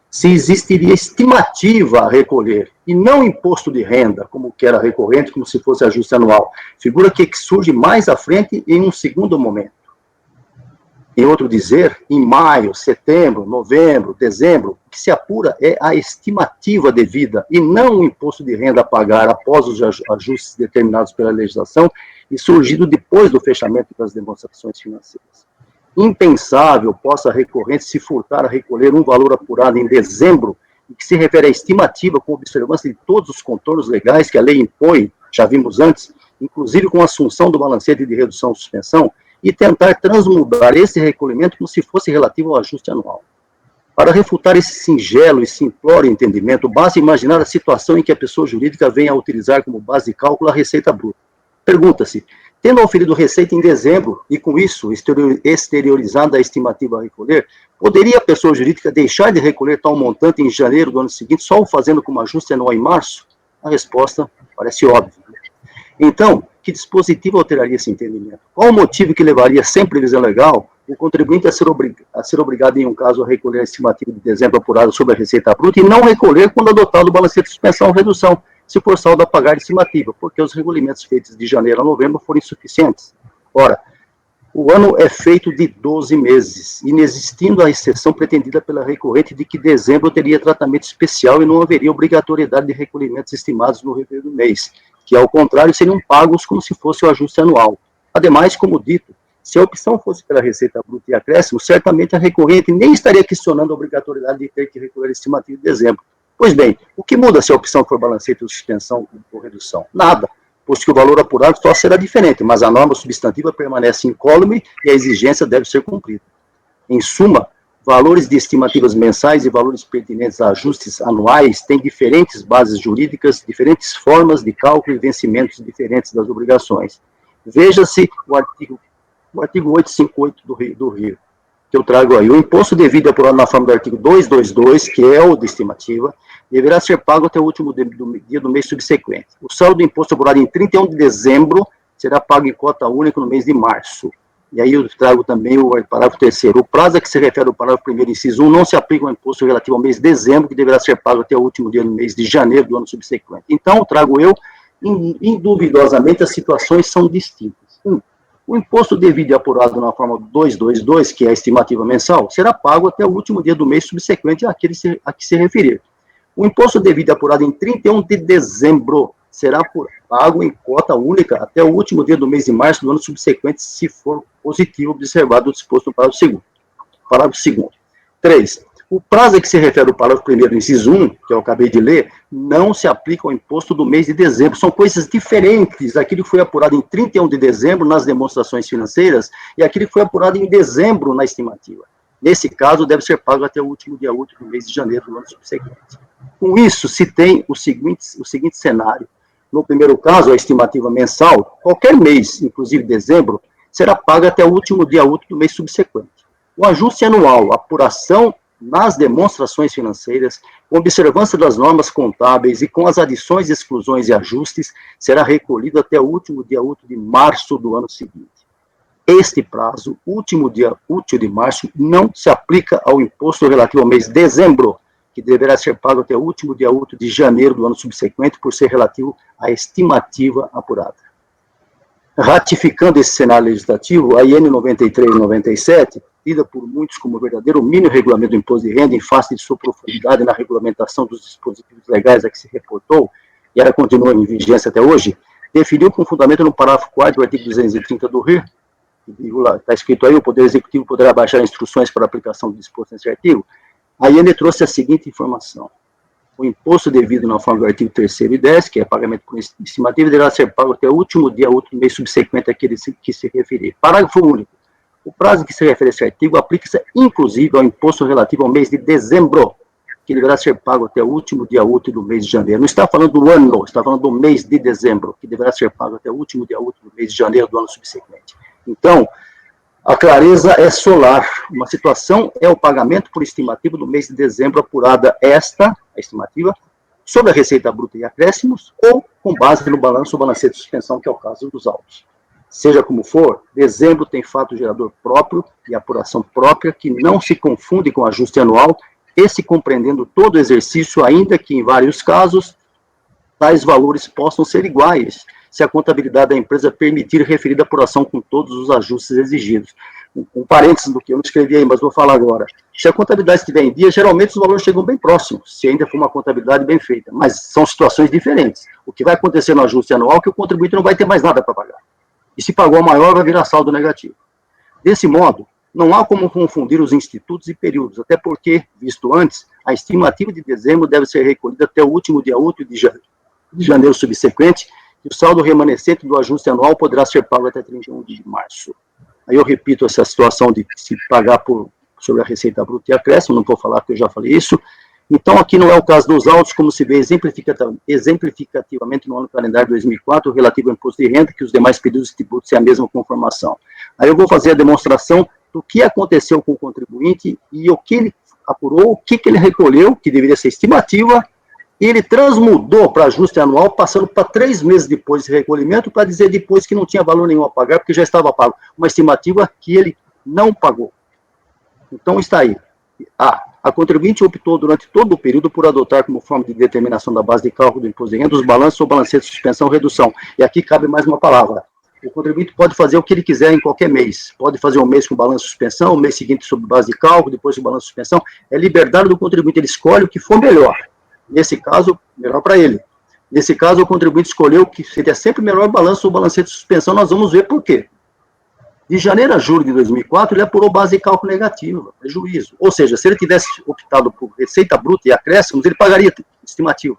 se existiria estimativa a recolher, e não imposto de renda, como que era recorrente, como se fosse ajuste anual, figura que surge mais à frente em um segundo momento. Em outro dizer, em maio, setembro, novembro, dezembro, o que se apura é a estimativa devida, e não o imposto de renda a pagar após os ajustes determinados pela legislação e surgido depois do fechamento das demonstrações financeiras. Impensável possa a recorrente se furtar a recolher um valor apurado em dezembro e que se refere à estimativa com observância de todos os contornos legais que a lei impõe, já vimos antes, inclusive com a assunção do balancete de redução ou suspensão, e tentar transmudar esse recolhimento como se fosse relativo ao ajuste anual. Para refutar esse singelo e simplório entendimento, basta imaginar a situação em que a pessoa jurídica venha a utilizar como base de cálculo a receita bruta. Pergunta-se, Tendo oferido receita em dezembro e, com isso, exteriorizada a estimativa a recolher, poderia a pessoa jurídica deixar de recolher tal montante em janeiro do ano seguinte, só o fazendo como ajuste anual em março? A resposta parece óbvia. Então, que dispositivo alteraria esse entendimento? Qual o motivo que levaria, sem previsão legal, o contribuinte a ser obrigado, em um caso, a recolher a estimativa de dezembro apurada sobre a receita bruta e não recolher quando adotado o balancete de suspensão ou redução, se for saldo a pagar a estimativa, porque os regulamentos feitos de janeiro a novembro foram insuficientes? Ora, o ano é feito de 12 meses, inexistindo a exceção pretendida pela recorrente de que dezembro teria tratamento especial e não haveria obrigatoriedade de recolhimentos estimados no rever do mês, que, ao contrário, seriam pagos como se fosse o ajuste anual. Ademais, como dito, se a opção fosse pela receita bruta e acréscimo, certamente a recorrente nem estaria questionando a obrigatoriedade de ter que recolher a estimativa de dezembro. Pois bem, o que muda se a opção for balancete ou suspensão ou redução? Nada, posto que o valor apurado só será diferente, mas a norma substantiva permanece incólume e a exigência deve ser cumprida. Em suma, valores de estimativas mensais e valores pertinentes a ajustes anuais têm diferentes bases jurídicas, diferentes formas de cálculo e vencimentos diferentes das obrigações. Veja-se o artigo 858 do Rio, que eu trago aí. O imposto devido apurado na forma do artigo 222, que é o de estimativa, deverá ser pago até o último dia do mês subsequente. O saldo do imposto apurado em 31 de dezembro será pago em cota única no mês de março. E aí eu trago também o parágrafo 3º. O prazo a que se refere ao parágrafo 1º, inciso 1, não se aplica ao imposto relativo ao mês de dezembro, que deverá ser pago até o último dia do mês de janeiro do ano subsequente. Então, trago eu, induvidosamente, as situações são distintas. O imposto devido e apurado na forma 222, que é a estimativa mensal, será pago até o último dia do mês subsequente àquele a que se referir. O imposto devido e apurado em 31 de dezembro será pago em cota única até o último dia do mês de março do ano subsequente, se for positivo, observado o disposto no parágrafo 2º. Parágrafo 2º. 3. O prazo a que se refere o parágrafo 1º, inciso 1, que eu acabei de ler, não se aplica ao imposto do mês de dezembro. São coisas diferentes. Aquilo que foi apurado em 31 de dezembro nas demonstrações financeiras e aquilo que foi apurado em dezembro na estimativa. Nesse caso, deve ser pago até o último dia útil do mês de janeiro do ano subsequente. Com isso, se tem o seguinte cenário. No primeiro caso, a estimativa mensal, qualquer mês, inclusive dezembro, será paga até o último dia útil do mês subsequente. O ajuste anual, apuração nas demonstrações financeiras, com observância das normas contábeis e com as adições, exclusões e ajustes, será recolhido até o último dia útil de março do ano seguinte. Este prazo, último dia útil de março, não se aplica ao imposto relativo ao mês de dezembro, que deverá ser pago até o último dia útil de janeiro do ano subsequente, por ser relativo à estimativa apurada. Ratificando esse cenário legislativo, a IN 93/97, tida por muitos como verdadeiro mínimo regulamento do imposto de renda, em face de sua profundidade na regulamentação dos dispositivos legais a que se reportou, e ela continua em vigência até hoje, definiu com fundamento no parágrafo 4º do artigo 230 do RIR, está escrito aí, o Poder Executivo poderá baixar instruções para aplicação do disposto nesse artigo. A IN trouxe a seguinte informação: o imposto devido na forma do artigo 3º e 10, que é pagamento por estimativa, deverá ser pago até o último dia útil do mês subsequente àquele que se referir. Parágrafo único. O prazo que se refere a esse artigo aplica-se, inclusive, ao imposto relativo ao mês de dezembro, que deverá ser pago até o último dia útil do mês de janeiro. Não está falando do ano, está falando do mês de dezembro, que deverá ser pago até o último dia útil do mês de janeiro do ano subsequente. Então, a clareza é solar. Uma situação é o pagamento por estimativa do mês de dezembro apurada a estimativa, sobre a receita bruta e acréscimos, ou com base no balanço ou balancete de suspensão, que é o caso dos autos. Seja como for, dezembro tem fato gerador próprio e apuração própria, que não se confunde com ajuste anual, esse compreendendo todo o exercício, ainda que em vários casos, tais valores possam ser iguais, se a contabilidade da empresa permitir referida apuração com todos os ajustes exigidos. Um parênteses do que eu não escrevi aí, mas vou falar agora. Se a contabilidade estiver em dia, geralmente os valores chegam bem próximos, se ainda for uma contabilidade bem feita, mas são situações diferentes. O que vai acontecer no ajuste anual é que o contribuinte não vai ter mais nada para pagar. E se pagou a maior, vai virar saldo negativo. Desse modo, não há como confundir os institutos e períodos, até porque, visto antes, a estimativa de dezembro deve ser recolhida até o último dia útil de janeiro subsequente, e o saldo remanescente do ajuste anual poderá ser pago até 31 de março. Aí eu repito essa situação de se pagar sobre a receita bruta e acréscimo, não vou falar porque eu já falei isso, Então, aqui não é o caso dos autos, como se vê exemplificativamente no ano calendário 2004, relativo ao imposto de renda, que os demais períodos de tributo têm a mesma conformação. Aí eu vou fazer a demonstração do que aconteceu com o contribuinte e o que ele apurou, o que ele recolheu, que deveria ser estimativa, e ele transmudou para ajuste anual, passando para 3 meses depois desse recolhimento, para dizer depois que não tinha valor nenhum a pagar, porque já estava pago. Uma estimativa que ele não pagou. Então, está aí. A contribuinte optou durante todo o período por adotar como forma de determinação da base de cálculo do imposto de renda os balanços ou balancetes de suspensão ou redução. E aqui cabe mais uma palavra. O contribuinte pode fazer o que ele quiser em qualquer mês. Pode fazer um mês com balanço de suspensão, o mês seguinte sob base de cálculo, depois com balanço de suspensão. É liberdade do contribuinte, ele escolhe o que for melhor. Nesse caso, melhor para ele. Nesse caso, o contribuinte escolheu que seria sempre melhor balanço ou balancete de suspensão. Nós vamos ver por quê. De janeiro a julho de 2004, ele apurou base de cálculo negativa, prejuízo. Ou seja, se ele tivesse optado por receita bruta e acréscimos, ele pagaria estimativa.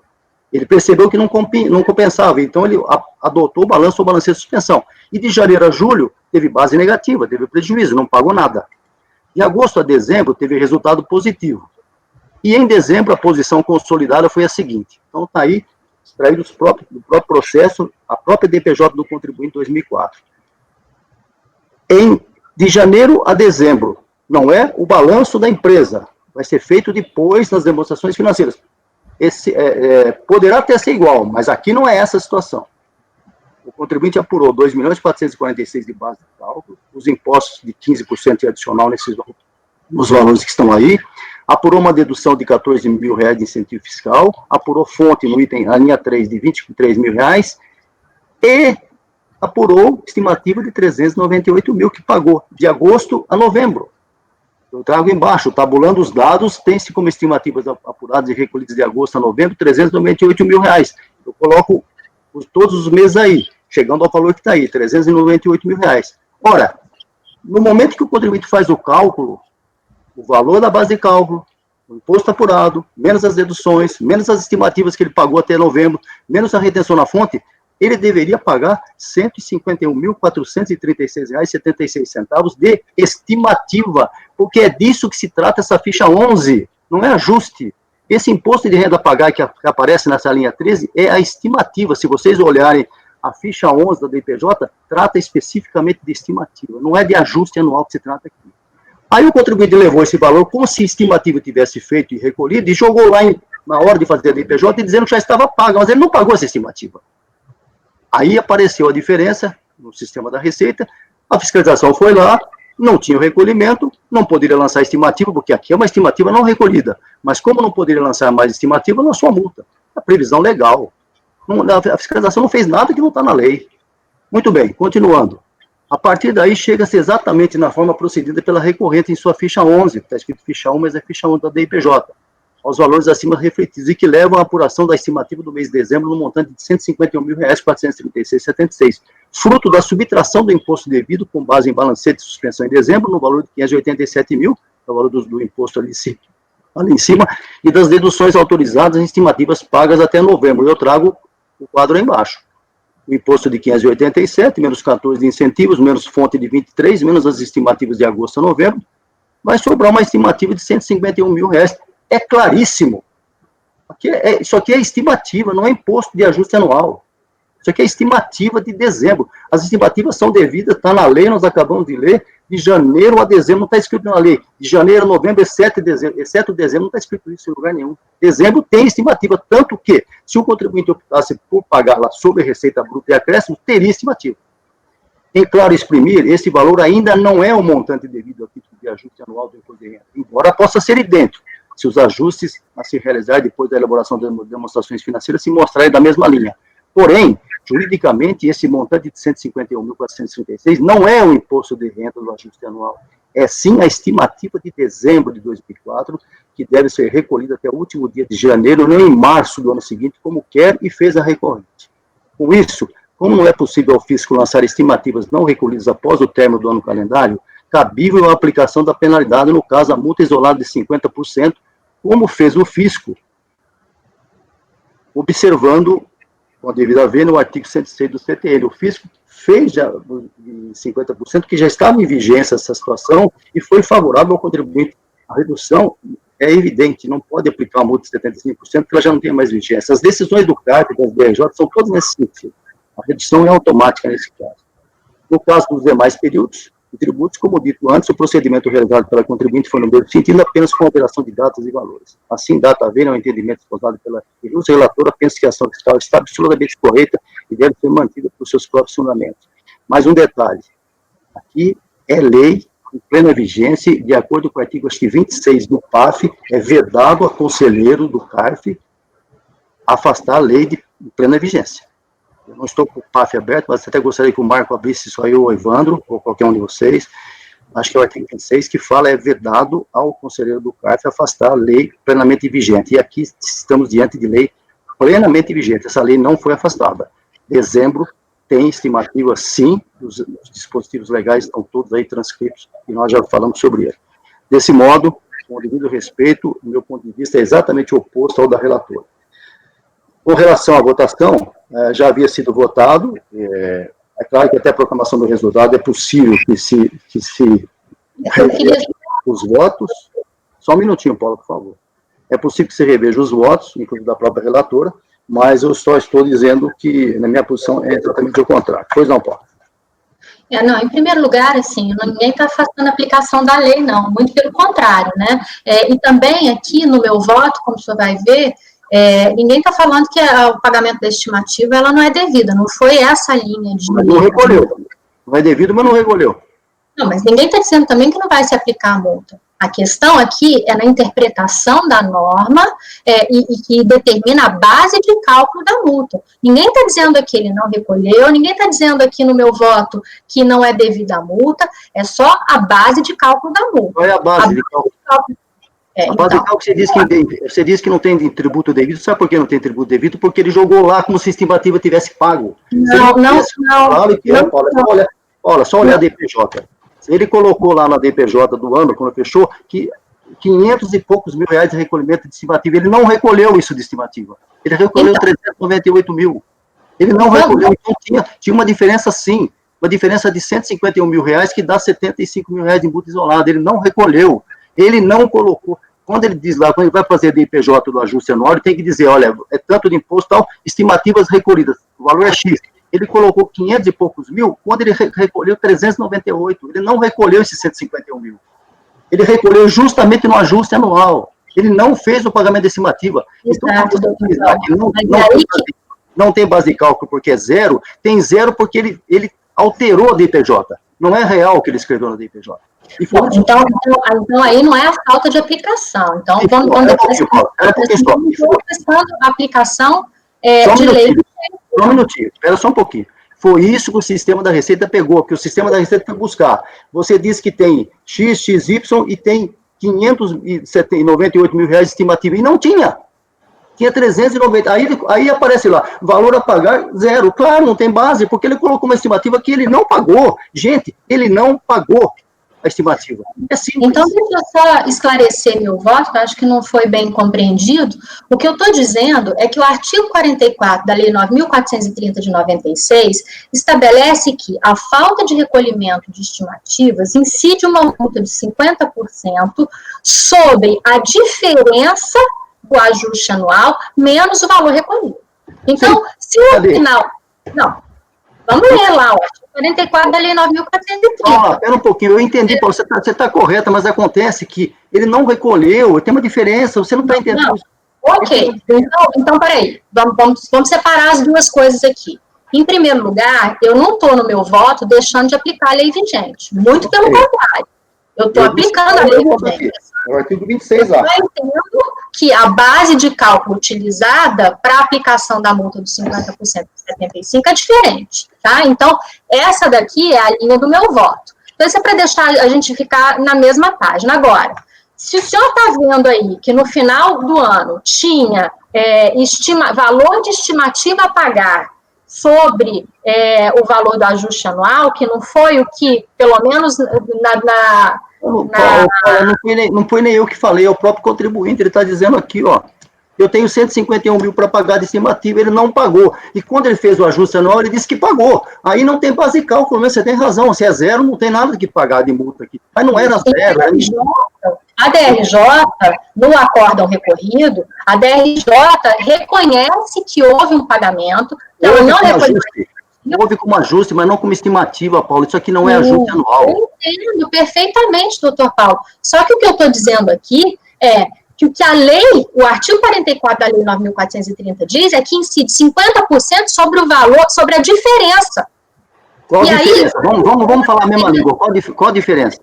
Ele percebeu que não compensava, então ele adotou o balanço ou balancete de suspensão. E de janeiro a julho, teve base negativa, teve prejuízo, não pagou nada. De agosto a dezembro, teve resultado positivo. E em dezembro, a posição consolidada foi a seguinte. Então, está aí, extraído do próprio processo, a própria DPJ do contribuinte 2004. De janeiro a dezembro, não é o balanço da empresa, vai ser feito depois nas demonstrações financeiras. Poderá até ser igual, mas aqui não é essa a situação. O contribuinte apurou 2.446.000 de base de cálculo, os impostos de 15% adicional nos valores que estão aí, apurou uma dedução de R$14 mil de incentivo fiscal, apurou fonte no item, a linha 3, de R$23 mil, e apurou estimativa de 398 mil que pagou, de agosto a novembro. Eu trago embaixo, tabulando os dados, tem-se como estimativas apuradas e recolhidas de agosto a novembro, 398 mil reais. Eu coloco todos os meses aí, chegando ao valor que está aí, 398 mil reais. Ora, no momento que o contribuinte faz o cálculo, o valor da base de cálculo, o imposto apurado, menos as deduções, menos as estimativas que ele pagou até novembro, menos a retenção na fonte, ele deveria pagar R$ 151.436,76 de estimativa, porque é disso que se trata essa ficha 11, não é ajuste. Esse imposto de renda a pagar que aparece nessa linha 13 é a estimativa. Se vocês olharem a ficha 11 da DPJ, trata especificamente de estimativa, não é de ajuste anual que se trata aqui. Aí o contribuinte levou esse valor como se a estimativa tivesse feito e recolhido e jogou lá na hora de fazer a DPJ dizendo que já estava paga, mas ele não pagou essa estimativa. Aí apareceu a diferença no sistema da Receita, a fiscalização foi lá, não tinha o recolhimento, não poderia lançar estimativa, porque aqui é uma estimativa não recolhida, mas como não poderia lançar mais estimativa, lançou a multa. A previsão legal. A fiscalização não fez nada que não está na lei. Muito bem, continuando. A partir daí, chega-se exatamente na forma procedida pela recorrente em sua ficha 11, está escrito ficha 1, mas é ficha 11 da DIPJ, aos valores acima refletidos, e que levam à apuração da estimativa do mês de dezembro no montante de R$ 151.436,76, fruto da subtração do imposto devido com base em balancete de suspensão em dezembro, no valor de R$ 587 mil, é o valor do imposto ali em cima, e das deduções autorizadas em estimativas pagas até novembro. Eu trago o quadro aí embaixo. O imposto de 587, menos 14 de incentivos, menos fonte de 23, menos as estimativas de agosto a novembro, vai sobrar uma estimativa de R$ 151 mil. É claríssimo. Isso aqui é estimativa, não é imposto de ajuste anual. Isso aqui é estimativa de dezembro. As estimativas são devidas, está na lei, nós acabamos de ler, de janeiro a dezembro, não está escrito na lei. De janeiro a novembro, exceto dezembro, não está escrito isso em lugar nenhum. Dezembro tem estimativa, tanto que, se o contribuinte optasse por pagar lá sobre a receita bruta e acréscimo, teria estimativa. Em claro exprimir, esse valor ainda não é o montante devido ao título de ajuste anual do imposto de renda, embora possa ser idêntico, se os ajustes a se realizar depois da elaboração das demonstrações financeiras se mostrarem da mesma linha. Porém, juridicamente, esse montante de 151.436 não é o imposto de renda do ajuste anual, é sim a estimativa de dezembro de 2004, que deve ser recolhida até o último dia de janeiro, não em março do ano seguinte, como quer e fez a recorrente. Com isso, como não é possível ao fisco lançar estimativas não recolhidas após o término do ano calendário, cabível a aplicação da penalidade, no caso, a multa isolada de 50%, como fez o fisco, observando, com a devida ver, no artigo 106 do CTN. O fisco fez já 50%, que já estava em vigência essa situação, e foi favorável ao contribuinte. A redução é evidente, não pode aplicar uma multa de 75%, porque ela já não tem mais vigência. As decisões do CARF e das DRJ são todas nesse sentido. A redução é automática nesse caso. No caso dos demais períodos de tributos, como dito antes, o procedimento realizado pela contribuinte foi no mesmo sentido, apenas com alteração de datas e valores. Assim, data haver, é um entendimento esposado pela ilustre relatora, penso que a ação fiscal está absolutamente correta e deve ser mantida por seus próprios fundamentos. Mais um detalhe, aqui é lei em plena vigência, de acordo com o artigo 26 do PAF, é vedado a conselheiro do CARF afastar a lei de plena vigência. Eu não estou com o PAF aberto, mas até gostaria que o Marco abrisse isso aí, ou o Evandro, ou qualquer um de vocês. Acho que é o artigo 26 que fala, é vedado ao conselheiro do CARF afastar a lei plenamente vigente. E aqui estamos diante de lei plenamente vigente. Essa lei não foi afastada. Dezembro tem estimativa, sim, os dispositivos legais estão todos aí transcritos, e nós já falamos sobre ele. Desse modo, com o devido respeito, o meu ponto de vista é exatamente oposto ao da relatora. Com relação à votação, já havia sido votado, é claro que até a proclamação do resultado é possível que se reveja os votos. Só um minutinho, Paula, por favor. É possível que se reveja os votos, inclusive da própria relatora, mas eu só estou dizendo que, na minha posição, é exatamente o contrário. Pois não, Paulo? Não, em primeiro lugar, assim, ninguém está fazendo a aplicação da lei, não, muito pelo contrário, né? E também aqui no meu voto, como o senhor vai ver, ninguém está falando que o pagamento da estimativa, ela não é devida, não foi essa linha de... Mas não recolheu. Não é devido, mas não recolheu. Não, mas ninguém está dizendo também que não vai se aplicar a multa. A questão aqui é na interpretação da norma e que determina a base de cálculo da multa. Ninguém está dizendo aqui que ele não recolheu, ninguém está dizendo aqui no meu voto que não é devida a multa, é só a base de cálculo da multa. Qual é a base de cálculo? A base de cálculo, você diz que não tem tributo devido, sabe por que não tem tributo devido? Porque ele jogou lá como se a estimativa tivesse pago. Não. Olha, só olhar a DPJ. Ele colocou lá na DPJ do ano, quando fechou, que 500 e poucos mil reais de recolhimento de estimativa. Ele não recolheu isso de estimativa. Ele recolheu 398 mil. Ele não recolheu. Então, tinha uma diferença, sim. Uma diferença de 151 mil reais, que dá 75 mil reais de multa isolada. Ele não recolheu. Ele não colocou. Quando ele diz lá, quando ele vai fazer DPJ do ajuste anual, ele tem que dizer, olha, é tanto de imposto, tal, estimativas recolhidas. O valor é X. Ele colocou 500 e poucos mil, quando ele recolheu 398, ele não recolheu esses 151 mil. Ele recolheu justamente no ajuste anual. Ele não fez o pagamento de estimativa. Exato, então, não tem base de cálculo porque é zero, tem zero porque ele alterou a DPJ. Não é real o que ele escreveu na DPJ. Então, aí não é a falta de aplicação. Então, vamos a aplicação de lei. Só um minutinho, espera só um pouquinho. Foi isso que o sistema da Receita pegou, que o sistema da Receita foi buscar. Você diz que tem X, XY e tem 598 mil reais de estimativa, e não tinha. Tinha 390, aí aparece lá, valor a pagar, zero. Claro, não tem base, porque ele colocou uma estimativa que ele não pagou. Gente, ele não pagou a estimativa. É simples. Então, deixa eu só esclarecer meu voto, que eu acho que não foi bem compreendido. O que eu estou dizendo é que o artigo 44 da Lei 9.430 de 96 estabelece que a falta de recolhimento de estimativas incide uma multa de 50% sobre a diferença do ajuste anual menos o valor recolhido. Então, se no final... Não. Vamos ler lá, o artigo 44 da Lei 9.430. Espera um pouquinho, eu entendi, Paulo, você está correta, mas acontece que ele não recolheu, tem uma diferença, você não está entendendo. Não. Ok, então peraí, vamos separar as duas coisas aqui. Em primeiro lugar, eu não estou no meu voto deixando de aplicar a lei vigente, muito pelo contrário. Eu estou aplicando a lei vigente. É o artigo 26 lá. Eu entendo que a base de cálculo utilizada para a aplicação da multa dos 50% de 75% é diferente, tá? Então, essa daqui é a linha do meu voto. Então, isso é para deixar a gente ficar na mesma página. Agora, se o senhor está vendo aí que no final do ano tinha valor de estimativa a pagar sobre o valor do ajuste anual, que não foi o que, pelo menos Não foi nem eu que falei, é o próprio contribuinte, ele está dizendo aqui, ó. Eu tenho 151 mil para pagar de estimativa, ele não pagou. E quando ele fez o ajuste anual, ele disse que pagou. Aí não tem base de cálculo, você tem razão. Se é zero, não tem nada que pagar de multa aqui. Mas não era zero. A DRJ, no acórdão recorrido, a DRJ reconhece que houve um pagamento, ela não reconhece. Houve como ajuste, mas não como estimativa, Paulo. Isso aqui não é ajuste anual. Eu entendo perfeitamente, doutor Paulo. Só que o que eu estou dizendo aqui é que o que a lei, o artigo 44 da lei 9.430 diz é que incide 50% sobre o valor, sobre a diferença. Qual a diferença? Vamos falar a mesma língua. Qual a diferença?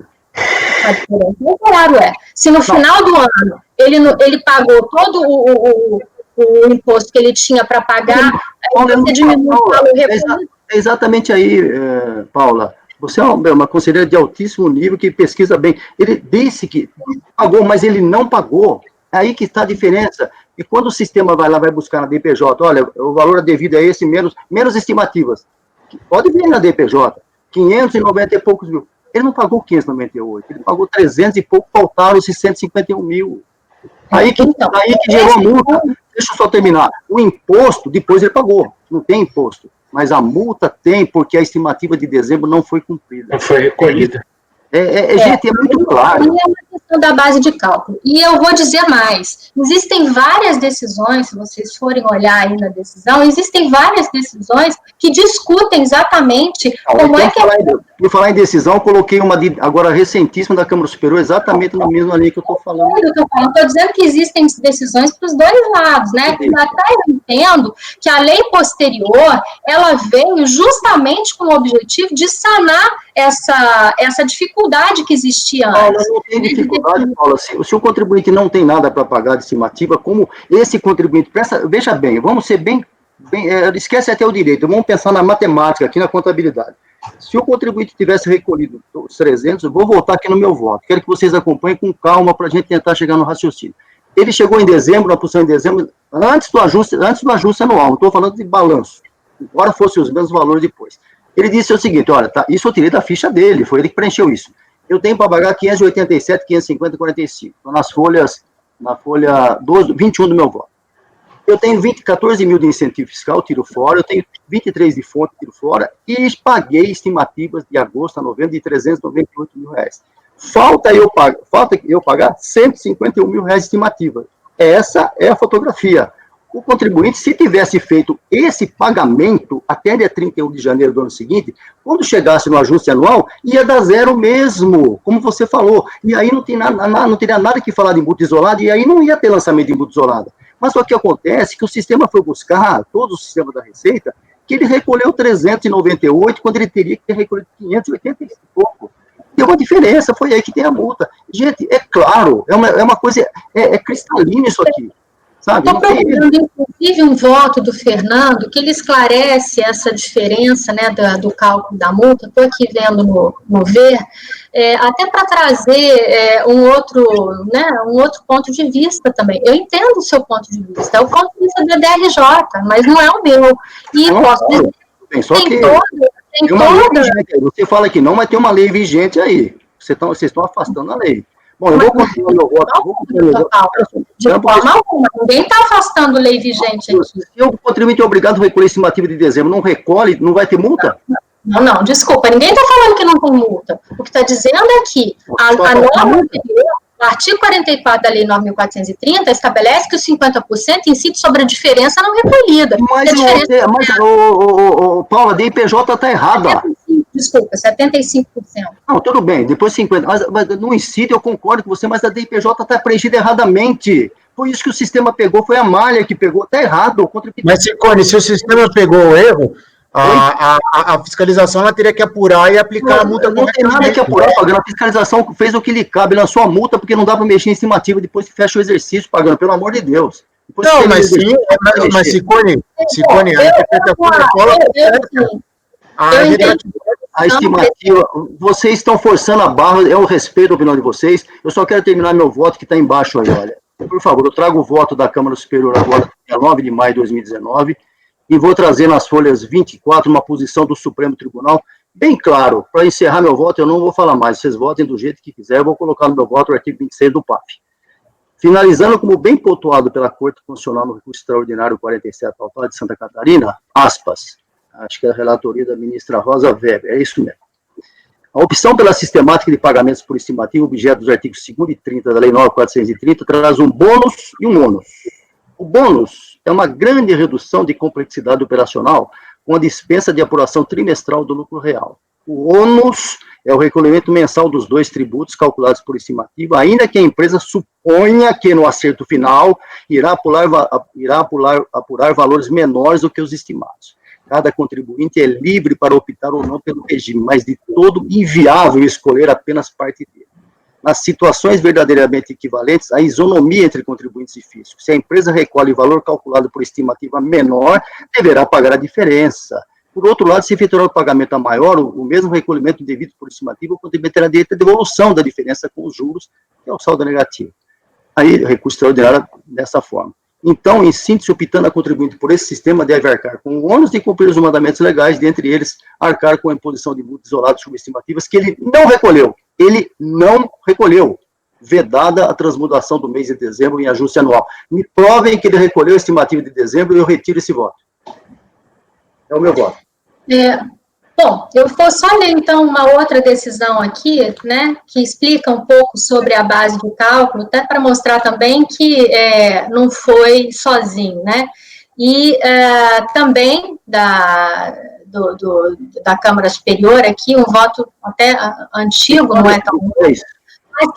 A diferença, claro, se no final do ano ele pagou todo o imposto que ele tinha para pagar, você diminui o valor recolhido. É exatamente aí, Paula. Você é uma conselheira de altíssimo nível que pesquisa bem. Ele disse que pagou, mas ele não pagou. É aí que está a diferença. E quando o sistema vai lá, vai buscar na DPJ, olha, o valor devido a esse, menos estimativas. Pode vir na DPJ, 590 e poucos mil. Ele não pagou 598, ele pagou 300 e pouco, faltaram-se 151 mil. Aí que gerou a multa. Deixa eu só terminar. O imposto, depois ele pagou. Não tem imposto. Mas a multa tem, porque a estimativa de dezembro não foi cumprida. Não foi recolhida. Gente, é muito claro. É uma questão da base de cálculo. E eu vou dizer mais. Existem várias decisões, se vocês forem olhar aí na decisão, existem várias decisões que discutem exatamente como é que... Por falar em decisão, eu coloquei uma agora recentíssima da Câmara Superior, exatamente na mesma linha que eu estou falando. Eu estou dizendo que existem decisões para os dois lados, né? Até eu entendo que a lei posterior, ela veio justamente com o objetivo de sanar essa dificuldade que existia antes. Paula, não tem dificuldade, Paula. Se o contribuinte não tem nada para pagar de estimativa, como esse contribuinte... Veja bem, vamos ser bem esquece até o direito, vamos pensar na matemática, aqui na contabilidade. Se o contribuinte tivesse recolhido os 300, eu vou voltar aqui no meu voto. Quero que vocês acompanhem com calma para a gente tentar chegar no raciocínio. Ele chegou em dezembro, na posição em dezembro, antes do ajuste anual, não estou falando de balanço, embora fossem os mesmos valores depois. Ele disse o seguinte, olha, tá, isso eu tirei da ficha dele, foi ele que preencheu isso. Eu tenho para pagar 587, 550, 45, na folha 21 do meu voto. Eu tenho 14 mil de incentivo fiscal, tiro fora, eu tenho 23 de fonte, tiro fora, e paguei estimativas de agosto a novembro de 398 mil reais. Falta eu pagar 151 mil reais de estimativa. Essa é a fotografia. O contribuinte, se tivesse feito esse pagamento até dia 31 de janeiro do ano seguinte, quando chegasse no ajuste anual, ia dar zero mesmo, como você falou. E aí não teria nada que falar de multa isolada, e aí não ia ter lançamento de multa isolada. Mas o que acontece é que o sistema foi buscar, todo o sistema da Receita, que ele recolheu 398, quando ele teria que ter recolhido 580 e pouco. Deu uma diferença, foi aí que tem a multa. Gente, é claro, é uma coisa, cristalina isso aqui. Estou procurando, inclusive, um voto do Fernando, que ele esclarece essa diferença, né, do cálculo da multa. Estou aqui vendo no VER, até para trazer um outro ponto de vista também. Eu entendo o seu ponto de vista, é o ponto de vista da DRJ, mas não é o meu. E posso dizer, você fala que não, mas tem uma lei vigente aí. Vocês estão afastando a lei. Bom, eu vou continuar meu voto. De forma alguma, ninguém está afastando lei vigente aqui. Se o contribuinte é obrigado a recolher estimativa de dezembro, não recolhe, não vai ter multa? Não, desculpa, ninguém está falando que não tem multa. O que está dizendo é que a norma anterior, o artigo 44 da lei 9.430, estabelece que os 50% incide sobre a diferença não recolhida. Paula, a DIPJ está errada. Desculpa, 75%. Não, tudo bem, depois 50%. Mas não incide, eu concordo com você, mas a DIPJ está preenchida erradamente. Foi isso que o sistema pegou, foi a malha que pegou, está errado. Mas, Ciccone, se o sistema pegou o erro, a fiscalização ela teria que apurar e aplicar a multa. Não tem nada que apurar, pagando. A fiscalização fez o que lhe cabe, lançou a multa, porque não dá para mexer em estimativa depois que fecha o exercício, pagando, pelo amor de Deus. Depois não, mas sim, mas Ciccone, a estimativa, vocês estão forçando a barra, é o respeito à opinião de vocês, eu só quero terminar meu voto que está embaixo aí, olha. Por favor, eu trago o voto da Câmara Superior agora, dia 9 de maio de 2019, e vou trazer nas folhas 24 uma posição do Supremo Tribunal, bem claro, para encerrar meu voto, eu não vou falar mais, vocês votem do jeito que quiser, eu vou colocar no meu voto o artigo 26 do PAF. Finalizando, como bem pontuado pela Corte Constitucional no recurso extraordinário 47 autor de Santa Catarina, aspas, acho que é a relatoria da ministra Rosa Weber, é isso mesmo. A opção pela sistemática de pagamentos por estimativa, objeto dos artigos 2º e 30 da Lei 9.430, traz um bônus e um ônus. O bônus é uma grande redução de complexidade operacional com a dispensa de apuração trimestral do lucro real. O ônus é o recolhimento mensal dos 2 tributos calculados por estimativa, ainda que a empresa suponha que no acerto final irá apurar valores menores do que os estimados. Cada contribuinte é livre para optar ou não pelo regime, mas de todo inviável escolher apenas parte dele. Nas situações verdadeiramente equivalentes, a isonomia entre contribuintes e fiscos. Se a empresa recolhe valor calculado por estimativa menor, deverá pagar a diferença. Por outro lado, se efetuar o pagamento a maior, o mesmo recolhimento devido por estimativa, o contribuinte terá direito à devolução da diferença com os juros, que é o saldo negativo. Aí, recurso extraordinário dessa forma. Então, em síntese, optando a contribuinte por esse sistema, deve arcar com o ônus de cumprir os mandamentos legais, dentre eles, arcar com a imposição de multas isoladas subestimativas, que ele não recolheu. Ele não recolheu, vedada a transmutação do mês de dezembro em ajuste anual. Me provem que ele recolheu a estimativa de dezembro e eu retiro esse voto. É o meu voto. Bom, eu vou só ler, então, uma outra decisão aqui, né, que explica um pouco sobre a base de cálculo, até para mostrar também que não foi sozinho, né, e também da Câmara Superior aqui, um voto até antigo, não é tão mas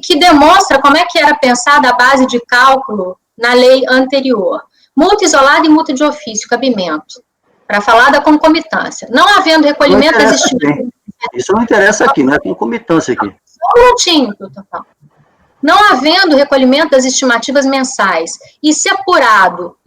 que demonstra como é que era pensada a base de cálculo na lei anterior. Multa isolada e multa de ofício, cabimento. Para falar da concomitância. Não havendo recolhimento das estimativas... Isso não interessa aqui, não é concomitância aqui. Só um minutinho, total. Não havendo recolhimento das estimativas mensais e se apurando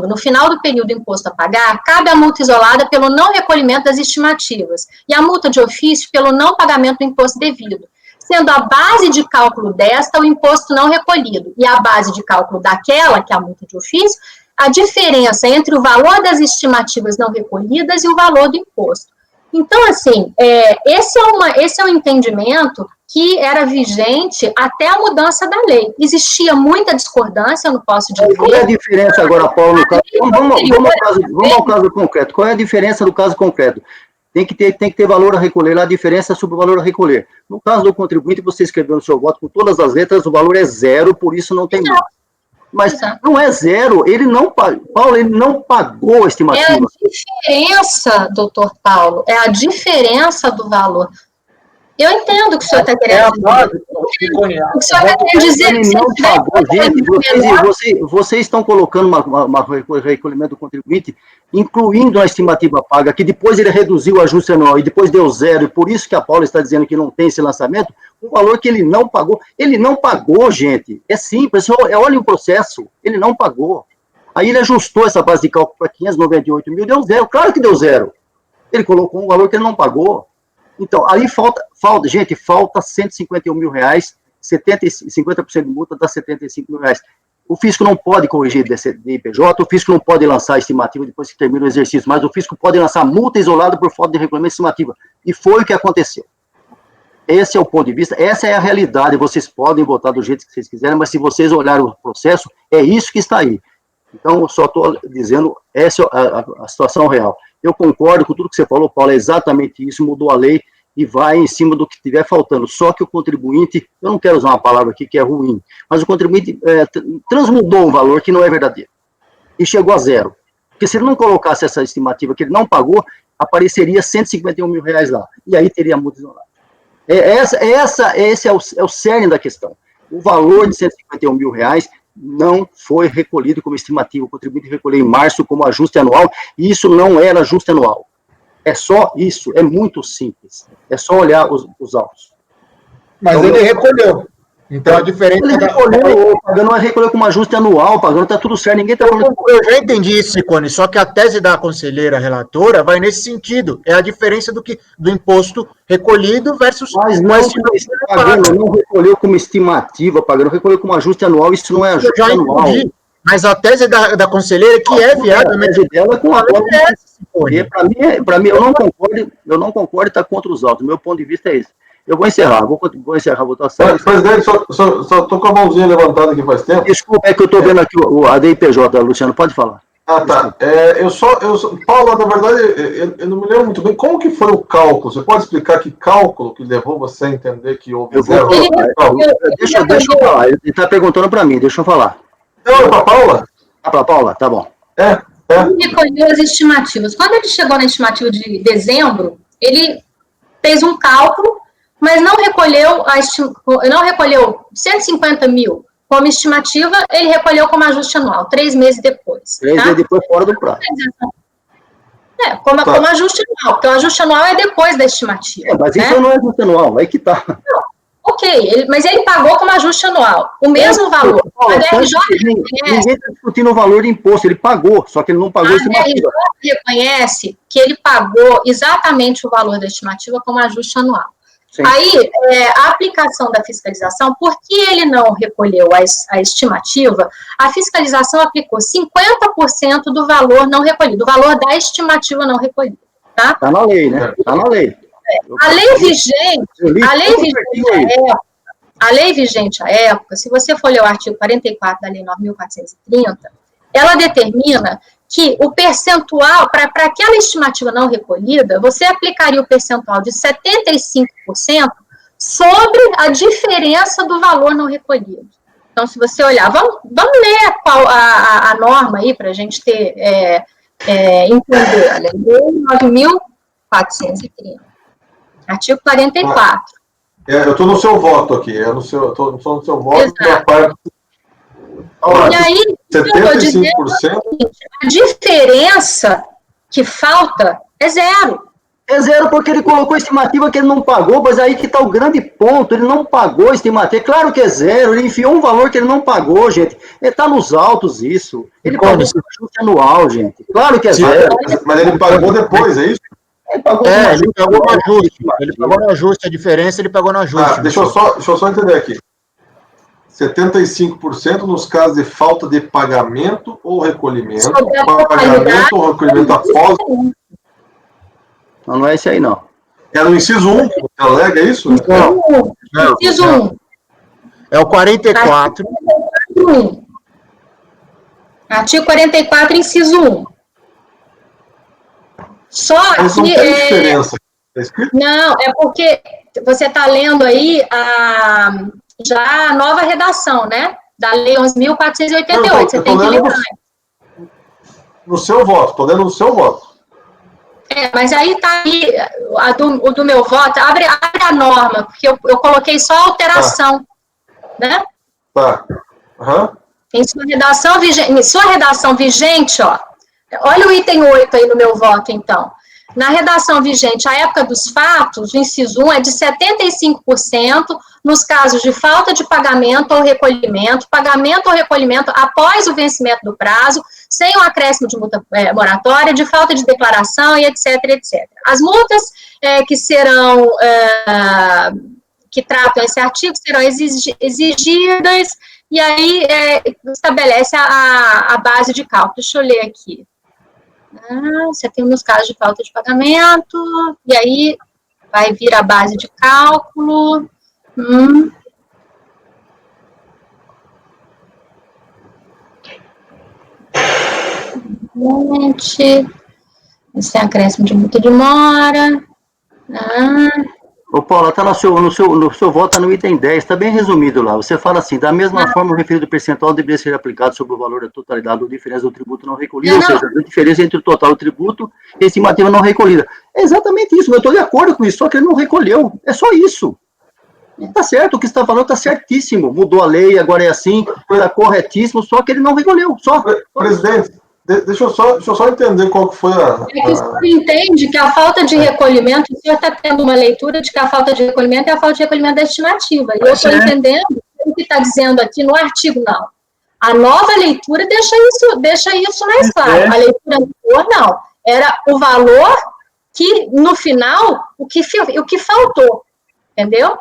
no final do período do imposto a pagar, cabe a multa isolada pelo não recolhimento das estimativas e a multa de ofício pelo não pagamento do imposto devido, sendo a base de cálculo desta o imposto não recolhido e a base de cálculo daquela, que é a multa de ofício, a diferença entre o valor das estimativas não recolhidas e o valor do imposto. Então, assim, esse é um entendimento que era vigente até a mudança da lei. Existia muita discordância, não posso dizer. Qual é a diferença agora, Paulo, no caso? Vamos ao caso concreto. Qual é a diferença do caso concreto? Tem que ter valor a recolher, a diferença sobre o valor a recolher. No caso do contribuinte, você escreveu no seu voto com todas as letras, o valor é 0, por isso não tem multa. Mas não é 0, ele não pagou a estimativa. É a diferença, doutor Paulo, é a diferença do valor. Eu entendo o que o senhor está querendo dizer. O que o senhor está querendo dizer é que se não pagou, gente, vocês estão colocando uma recolhimento do contribuinte, incluindo a estimativa paga, que depois ele reduziu o ajuste anual e depois deu 0, e por isso que a Paula está dizendo que não tem esse lançamento, um valor que ele não pagou. Ele não pagou, gente. É simples, olha o processo. Ele não pagou. Aí ele ajustou essa base de cálculo para 598 mil, deu 0. Claro que deu 0. Ele colocou um valor que ele não pagou. Então, aí falta 151 mil reais, 50% de multa dá 75 mil reais. O fisco não pode corrigir de IPJ, o fisco não pode lançar a estimativa depois que termina o exercício, mas o fisco pode lançar multa isolada por falta de regulamento de estimativa. E foi o que aconteceu. Esse é o ponto de vista, essa é a realidade, vocês podem votar do jeito que vocês quiserem, mas se vocês olharem o processo, é isso que está aí. Então, eu só estou dizendo, essa é a situação real. Eu concordo com tudo que você falou, Paulo, é exatamente isso, mudou a lei e vai em cima do que estiver faltando. Só que o contribuinte, eu não quero usar uma palavra aqui que é ruim, mas o contribuinte transmudou um valor que não é verdadeiro e chegou a 0. Porque se ele não colocasse essa estimativa que ele não pagou, apareceria 151 mil reais lá, e aí teria multa isolada. Esse é o cerne da questão. O valor de 151 mil reais não foi recolhido como estimativa. O contribuinte recolheu em março como ajuste anual, e isso não era ajuste anual. É só isso, é muito simples. É só olhar os autos. Mas então, ele recolheu. Então a diferença... Ele recolheu, o pagano recolheu como ajuste anual, o pagano está tudo certo, ninguém está falando... Eu já entendi isso, Ciccone, só que a tese da conselheira relatora vai nesse sentido. É a diferença do imposto recolhido versus... Mas não, o pagano não recolheu como estimativa, o pagano recolheu como ajuste anual, isso não é ajuste anual. Entendi. Mas a tese da conselheira é que é viável. A tese dela com a para mim, eu não concordo e está contra os autos. Meu ponto de vista é esse. Eu vou encerrar a votação. Presidente, só estou com a mãozinha levantada aqui faz tempo. Desculpa, é que eu estou vendo aqui a DIPJ, Luciano, pode falar. Ah, tá. Paula, na verdade, eu não me lembro muito bem. Como que foi o cálculo? Você pode explicar que cálculo que levou você a entender que houve zero? Deixa eu falar, ele está perguntando para mim, deixa eu falar. Não, é para a Paula? Ah, para a Paula? Tá bom. Ele recolheu as estimativas. Quando ele chegou na estimativa de dezembro, ele fez um cálculo, mas não recolheu 150 mil como estimativa, ele recolheu como ajuste anual, 3 meses depois. 3 meses depois, fora do prazo. Como ajuste anual, porque o ajuste anual é depois da estimativa. Mas isso não é ajuste anual, aí que tá. Não, ok, mas ele pagou como ajuste anual, o mesmo valor. Ninguém está discutindo o valor de imposto, ele pagou, só que ele não pagou a estimativa. A DRJ reconhece que ele pagou exatamente o valor da estimativa como ajuste anual. Sim. Aí, a aplicação da fiscalização, porque ele não recolheu a estimativa, a fiscalização aplicou 50% do valor não recolhido, do valor da estimativa não recolhida. Tá? Tá na lei, né? Tá na lei. A lei vigente à época, se você for ler o artigo 44 da Lei 9.430, ela determina que o percentual, para aquela estimativa não recolhida, você aplicaria o percentual de 75% sobre a diferença do valor não recolhido. Então, se você olhar, vamos ler a norma aí, para a gente ter, entender. Olha, Lei 9.430, artigo 44. Eu estou no seu voto aqui, estou no seu voto da parte... E aí, 75%? A diferença que falta é zero. É zero porque ele colocou a estimativa que ele não pagou, mas aí que está o grande ponto, ele não pagou a estimativa. Claro que é zero, ele enfiou um valor que ele não pagou, gente. Está nos autos isso. Ele pagou o ajuste anual, gente. Claro que é zero. Mas ele pagou depois, é isso? Ele pagou no ajuste. Ele pagou no ajuste, a diferença ele pagou no ajuste. Deixa eu só entender aqui. 75% nos casos de falta de pagamento ou recolhimento. Pagamento ou recolhimento após. Não é esse aí, não. É no inciso 1 que você alega isso? Não. Inciso 1. É o 44. Artigo 44, inciso 1. Só mas que... não tem diferença. Tá escrito? Não, é porque você está lendo aí já a nova redação, né? Da Lei 11.488. Você tem que ler mais. No seu voto, estou lendo no seu voto. Mas aí está aí, o do meu voto, abre a norma, porque eu coloquei só a alteração, né? Tá. Em sua redação vigente, ó, olha o item 8 aí no meu voto, então. Na redação vigente, a época dos fatos, o inciso 1 é de 75% nos casos de falta de pagamento ou recolhimento após o vencimento do prazo, sem o acréscimo de multa moratória, de falta de declaração e etc, etc. As multas que serão, que tratam esse artigo serão exigidas e aí estabelece a base de cálculo. Deixa eu ler aqui. Você tem nos casos de falta de pagamento, e aí vai vir a base de cálculo. Sem acréscimo de multa de mora. Ô, Paula, está no seu voto, está no item 10, está bem resumido lá. Você fala assim, da mesma forma, o referido percentual deveria ser aplicado sobre o valor da totalidade ou diferença do tributo não recolhido, ou seja, a diferença entre o total do tributo e a estimativa não recolhida. É exatamente isso, eu estou de acordo com isso, só que ele não recolheu. É só isso. Está certo, o que você está falando está certíssimo. Mudou a lei, agora é assim, está corretíssimo, só que ele não recolheu. Presidente, deixa eu só entender qual que foi a... É que o senhor entende que a falta de recolhimento, o senhor está tendo uma leitura de que a falta de recolhimento é a falta de recolhimento da estimativa. E eu estou entendendo o que está dizendo aqui no artigo, não. A nova leitura deixa isso mais claro. A leitura anterior, não. Era o valor que, no final, o que faltou. Entendeu?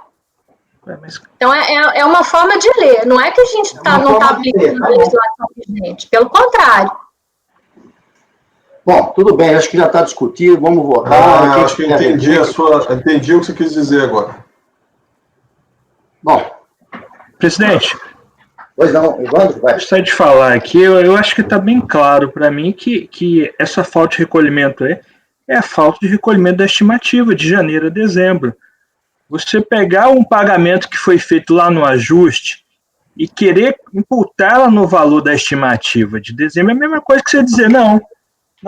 Então, é uma forma de ler. Não é que a gente não está aplicando a legislação vigente. Pelo contrário. Bom, tudo bem, acho que já está discutido, vamos votar. Acho que entendi o que você quis dizer agora. Presidente, Pois não, Evandro, vai. gostaria de falar aqui, eu acho que está bem claro para mim que essa falta de recolhimento é a falta de recolhimento da estimativa de janeiro a dezembro. Você pegar um pagamento que foi feito lá no ajuste e querer imputá-la no valor da estimativa de dezembro é a mesma coisa que você dizer, não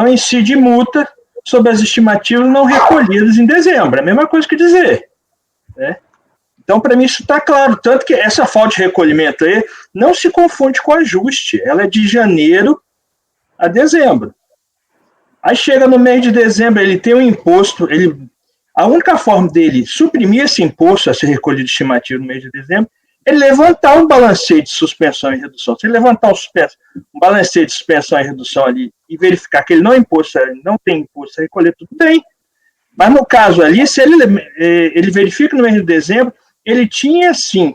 incide multa sobre as estimativas não recolhidas em dezembro. É a mesma coisa que dizer, né? Então, para mim, isso está claro. Tanto que essa falta de recolhimento aí não se confunde com ajuste. Ela é de janeiro a dezembro. Aí chega no mês de dezembro, ele tem um imposto, a única forma dele suprimir esse imposto a ser recolhido de estimativa no mês de dezembro é levantar um balanceio de suspensão e redução. Se ele levantar um balanceio de suspensão e redução ali e verificar que ele não tem imposto a recolher, tudo bem. Mas no caso ali, se ele verifica no mês de dezembro, ele tinha, sim,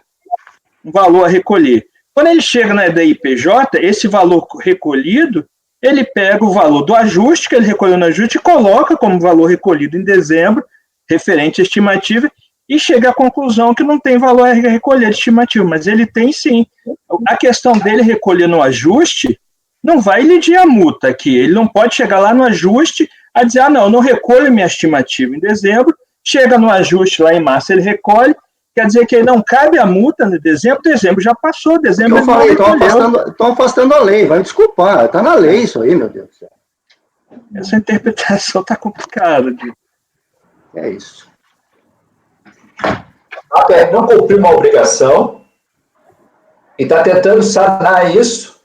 um valor a recolher. Quando ele chega na DIPJ, esse valor recolhido, ele pega o valor do ajuste que ele recolheu no ajuste e coloca como valor recolhido em dezembro, referente à estimativa, e chega à conclusão que não tem valor a recolher de estimativa, mas ele tem sim. A questão dele recolher no ajuste não vai lidir a multa aqui. Ele não pode chegar lá no ajuste a dizer, não, eu não recolho minha estimativa em dezembro, chega no ajuste lá em março, ele recolhe, quer dizer que ele não cabe a multa em dezembro já passou, dezembro Eu falei, estão afastando a lei, vai me desculpar, está na lei isso aí, meu Deus do céu. Essa interpretação está complicada. É isso. Não cumpriu uma obrigação e está tentando sanar isso,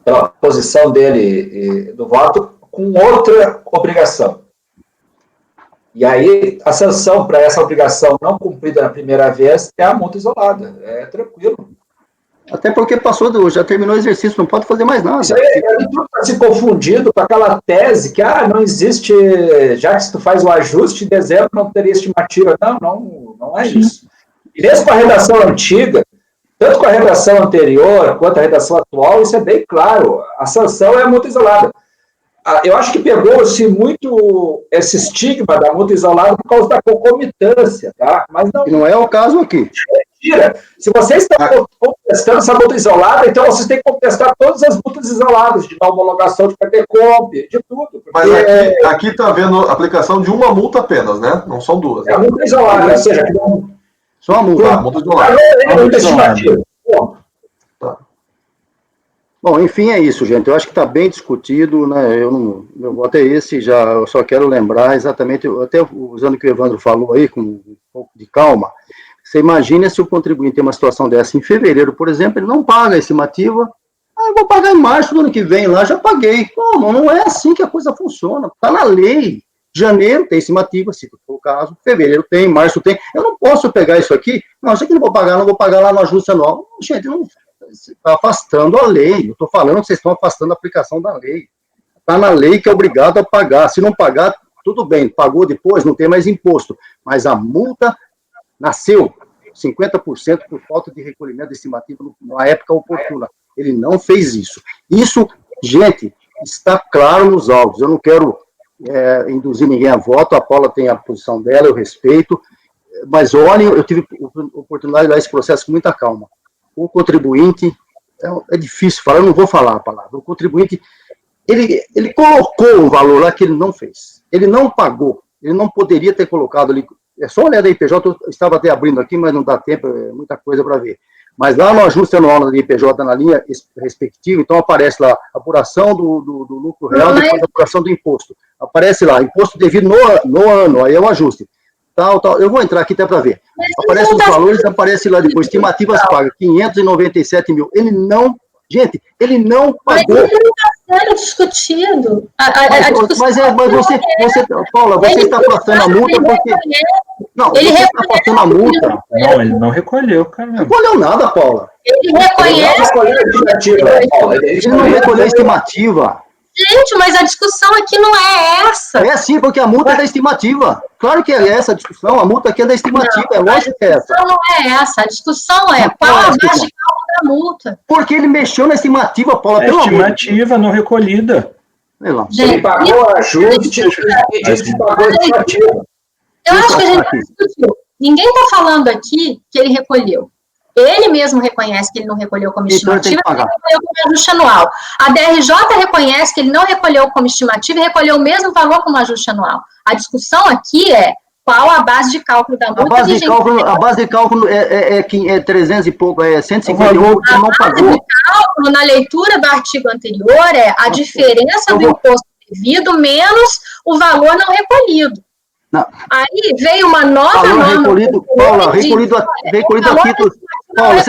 pela posição dele do voto, com outra obrigação. E aí, a sanção para essa obrigação não cumprida na primeira vez é a multa isolada. É tranquilo. Até porque já terminou o exercício, não pode fazer mais nada. Isso aí está se confundindo com aquela tese que não existe, já que se tu faz o ajuste em dezembro, não teria estimativa. Não é isso. E mesmo com a redação antiga, tanto com a redação anterior quanto a redação atual, isso é bem claro. A sanção é a multa isolada. Eu acho que pegou-se muito esse estigma da multa isolada por causa da concomitância, tá? Mas não é o caso aqui. Mentira. Se vocês estão contestando essa multa isolada, então vocês têm que contestar todas as multas isoladas, de homologação de PTComp, de tudo. Mas aqui está havendo aplicação de uma multa apenas, né? Não são duas. É a multa isolada, ou seja, que não... Só a multa. A multa isolada. Bom, enfim, é isso, gente. Eu acho que está bem discutido, né? Meu voto é esse, eu só quero lembrar exatamente, até usando o que o Evandro falou aí, com um pouco de calma. Você imagina se o contribuinte tem uma situação dessa em fevereiro, por exemplo, ele não paga a estimativa, eu vou pagar em março do ano que vem lá, já paguei. Como? Não é assim que a coisa funciona. Está na lei. Janeiro tem estimativa, se for o caso, fevereiro tem, março tem. Eu não posso pegar isso aqui, não, isso aqui não vou pagar lá no ajuste anual. Gente, não... está afastando a lei. Eu estou falando que vocês estão afastando a aplicação da lei. Está na lei que é obrigado a pagar. Se não pagar, tudo bem, pagou depois, não tem mais imposto. Mas a multa nasceu 50% por falta de recolhimento estimativo na época oportuna. Ele não fez isso. Isso, gente, está claro nos autos. Eu não quero induzir ninguém a voto, a Paula tem a posição dela, eu respeito, mas olhem, eu tive oportunidade de dar esse processo com muita calma. O contribuinte, é difícil falar, eu não vou falar a palavra, o contribuinte, ele colocou um valor lá que ele não fez, ele não pagou, ele não poderia ter colocado ali, é só olhar da IPJ, eu estava até abrindo aqui, mas não dá tempo, é muita coisa para ver, mas lá no ajuste anual da IPJ, na linha respectiva, então aparece lá, apuração do lucro real, depois a apuração do imposto, aparece lá, imposto devido no ano, aí é o ajuste. Tal. Eu vou entrar aqui até para ver. Aparece os valores, aparece lá depois, estimativas pagas, 597 mil. Ele não pagou. Mas isso não está sendo discutido. Mas você, Paula, você está passando a multa porque... Não, você está passando a multa. Não, ele não recolheu, cara. Não recolheu nada, Paula. Ele reconhece... Ele não recolheu a estimativa. Gente, mas a discussão aqui não é essa. É sim, porque a multa é da estimativa. Claro que é essa a discussão, a multa aqui é da estimativa, é lógico que é essa. A discussão não é essa, a discussão é qual a base de cálculo da multa. Porque ele mexeu na estimativa, Paula, pelo amor. Estimativa não recolhida. Ele pagou a ajuste e disse que pagou a estimativa. Eu acho que a gente discutiu. Ninguém está falando aqui que ele recolheu. Ele mesmo reconhece que ele não recolheu como estimativa, Então ele ele recolheu como ajuste anual. A DRJ reconhece que ele não recolheu como estimativa e recolheu o mesmo valor como ajuste anual. A discussão aqui é qual a base de cálculo da multa. A base de cálculo é 300 e pouco, é 151, ele não pagou. A base de cálculo, na leitura do artigo anterior, é a diferença do imposto devido menos o valor não recolhido. Não. Aí veio uma nova norma. Paula, recolhido a título. Paula,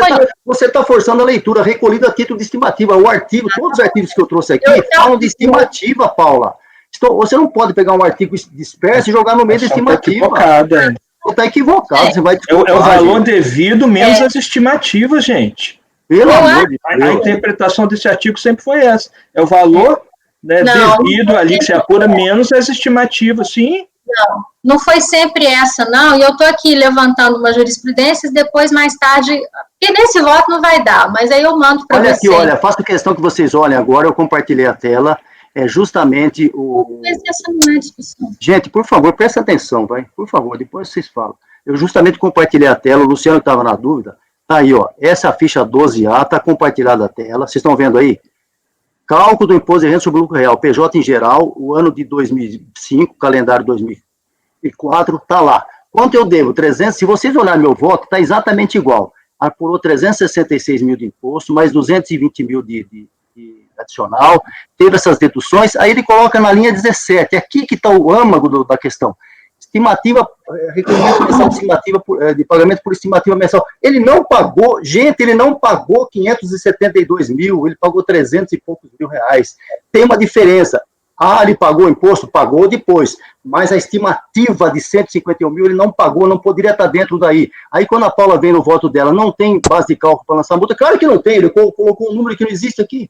você está forçando a leitura, recolhido a título de estimativa. O artigo, todos os artigos que eu trouxe aqui falam de estimativa, Paula. Você não pode pegar um artigo disperso e jogar no meio da estimativa. Você está equivocado, você vai desculpar. É o valor devido menos as estimativas, gente. Pelo amor de Deus. A interpretação desse artigo sempre foi essa. É o valor devido ali que se apura menos as estimativas, sim. Não foi sempre essa, não, e eu estou aqui levantando uma jurisprudência e depois, mais tarde, porque nesse voto não vai dar, mas aí eu mando para vocês. Olha aqui, olha, faço questão que vocês olhem agora, eu compartilhei a tela, é justamente o... Essa não é discussão. Gente, por favor, presta atenção, vai, por favor, depois vocês falam. Eu justamente compartilhei a tela, o Luciano estava na dúvida, tá aí, ó, essa ficha 12A, está compartilhada a tela, vocês estão vendo aí? Cálculo do imposto de renda sobre lucro real, PJ em geral, o ano de 2005, calendário 2004, está lá. Quanto eu devo? 300, se vocês olharem meu voto, está exatamente igual. Apurou 366 mil de imposto, mais 220 mil de adicional, teve essas deduções, aí ele coloca na linha 17, aqui que está o âmago da questão. Estimativa, recolhimento mensal de estimativa, de pagamento por estimativa mensal. Ele não pagou, gente, ele não pagou 572 mil, ele pagou 300 e poucos mil reais. Tem uma diferença. Ele pagou o imposto? Pagou depois. Mas a estimativa de 151 mil, ele não pagou, não poderia estar dentro daí. Aí, quando a Paula vem no voto dela, não tem base de cálculo para lançar a multa? Claro que não tem, ele colocou um número que não existe aqui.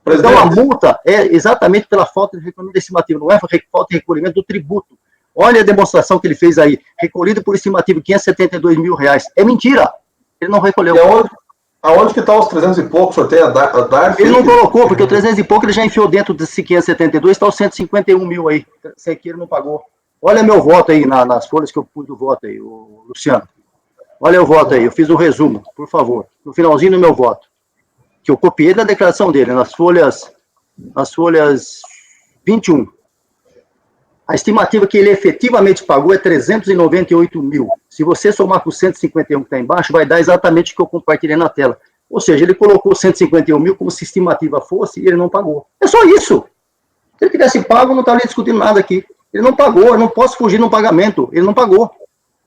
Então, a multa é exatamente pela falta de recolhimento da estimativa, não é falta de recolhimento do tributo. Olha a demonstração que ele fez aí, recolhido por estimativa, 572 mil reais. É mentira, ele não recolheu. E aonde que está os 300 e pouco, o senhor tem a DARF? Ele não colocou, porque o 300 e pouco ele já enfiou dentro desse 572, está os 151 mil aí. Esse aqui ele não pagou. Olha meu voto aí, nas folhas que eu pus do voto aí, o Luciano. Olha o voto aí, eu fiz um resumo, por favor, no finalzinho do meu voto, que eu copiei da declaração dele, nas folhas 21. A estimativa que ele efetivamente pagou é 398 mil. Se você somar com 151 que está embaixo, vai dar exatamente o que eu compartilhei na tela. Ou seja, ele colocou 151 mil como se a estimativa fosse e ele não pagou. É só isso. Se ele tivesse pago, não estaria discutindo nada aqui. Ele não pagou, eu não posso fugir no pagamento. Ele não pagou.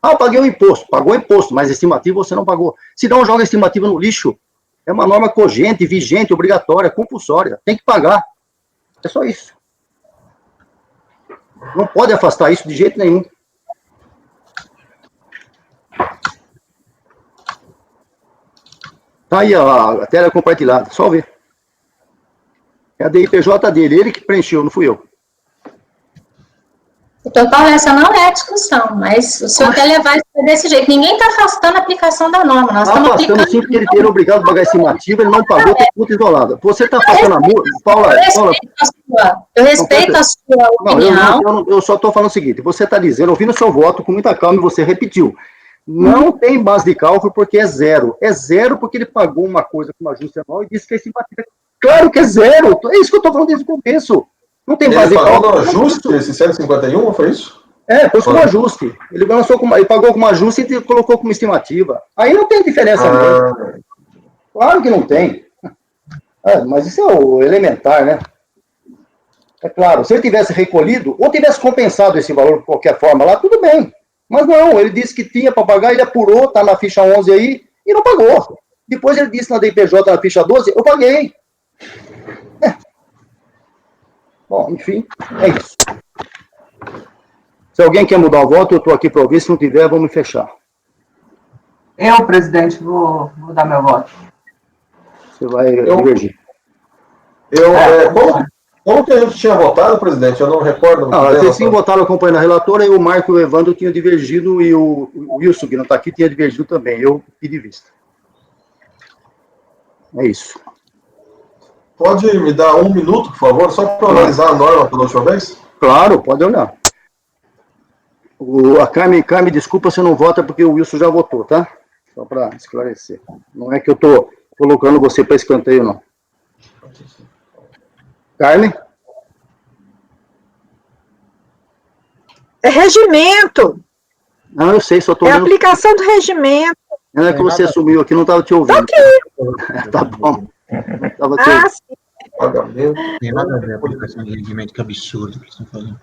Eu paguei o imposto. Pagou o imposto, mas a estimativa você não pagou. Se não, joga a estimativa no lixo. É uma norma cogente, vigente, obrigatória, compulsória. Tem que pagar. É só isso. Não pode afastar isso de jeito nenhum. Tá aí a tela compartilhada, só ver. É a DIPJ dele, ele que preencheu, não fui eu. Então, Paulo, essa não é a discussão, mas o senhor quer levar isso desse jeito. Ninguém está afastando a aplicação da norma. Nós estamos aplicando. Sim, porque ele era obrigado a pagar estimativa, ele não pagou, tem multa isolada. Você está afastando a multa, Paula. Eu respeito a sua opinião. Eu só estou falando o seguinte: você está dizendo, ouvindo o seu voto com muita calma, e você repetiu. Não tem base de cálculo porque é zero. É zero porque ele pagou uma coisa com uma ajuste anual e disse que a estimativa. Claro que é zero. É isso que eu estou falando desde o começo. Não tem base de cálculo. Ele pagou no ajuste esse 151, foi isso? Pôs como ajuste. Ele pagou como ajuste e colocou como estimativa. Aí não tem diferença mesmo. Claro que não tem. Mas isso é o elementar, né? É claro, se ele tivesse recolhido, ou tivesse compensado esse valor de qualquer forma lá, tudo bem. Mas não, ele disse que tinha para pagar, ele apurou, está na ficha 11 aí, e não pagou. Depois ele disse na DIPJ, na ficha 12, eu paguei. Bom, enfim, é isso. Se alguém quer mudar o voto, eu estou aqui para ouvir. Se não tiver, vamos fechar. Eu, presidente, vou dar meu voto. Você vai divergir. Como que a gente tinha votado, presidente? Eu não recordo. Vocês sim votaram acompanhando a relatora, e o Marco e o Evandro tinham divergido, e o Wilson, que não está aqui, tinha divergido também. Eu pedi vista. É isso. Pode me dar um minuto, por favor, só para analisar a norma pela última vez? Claro, pode olhar. A Carmen, desculpa, você não vota porque o Wilson já votou, tá? Só para esclarecer. Não é que eu estou colocando você para escanteio, não. Carmen? É regimento. Não, eu sei, só estou É vendo... aplicação do regimento. Não é que você sumiu aqui, não estava te ouvindo. Tá bom. Não estava te ouvindo. Sim. Pagamento. Tem nada a ver a aplicação de rendimento, que absurdo que eles estão falando.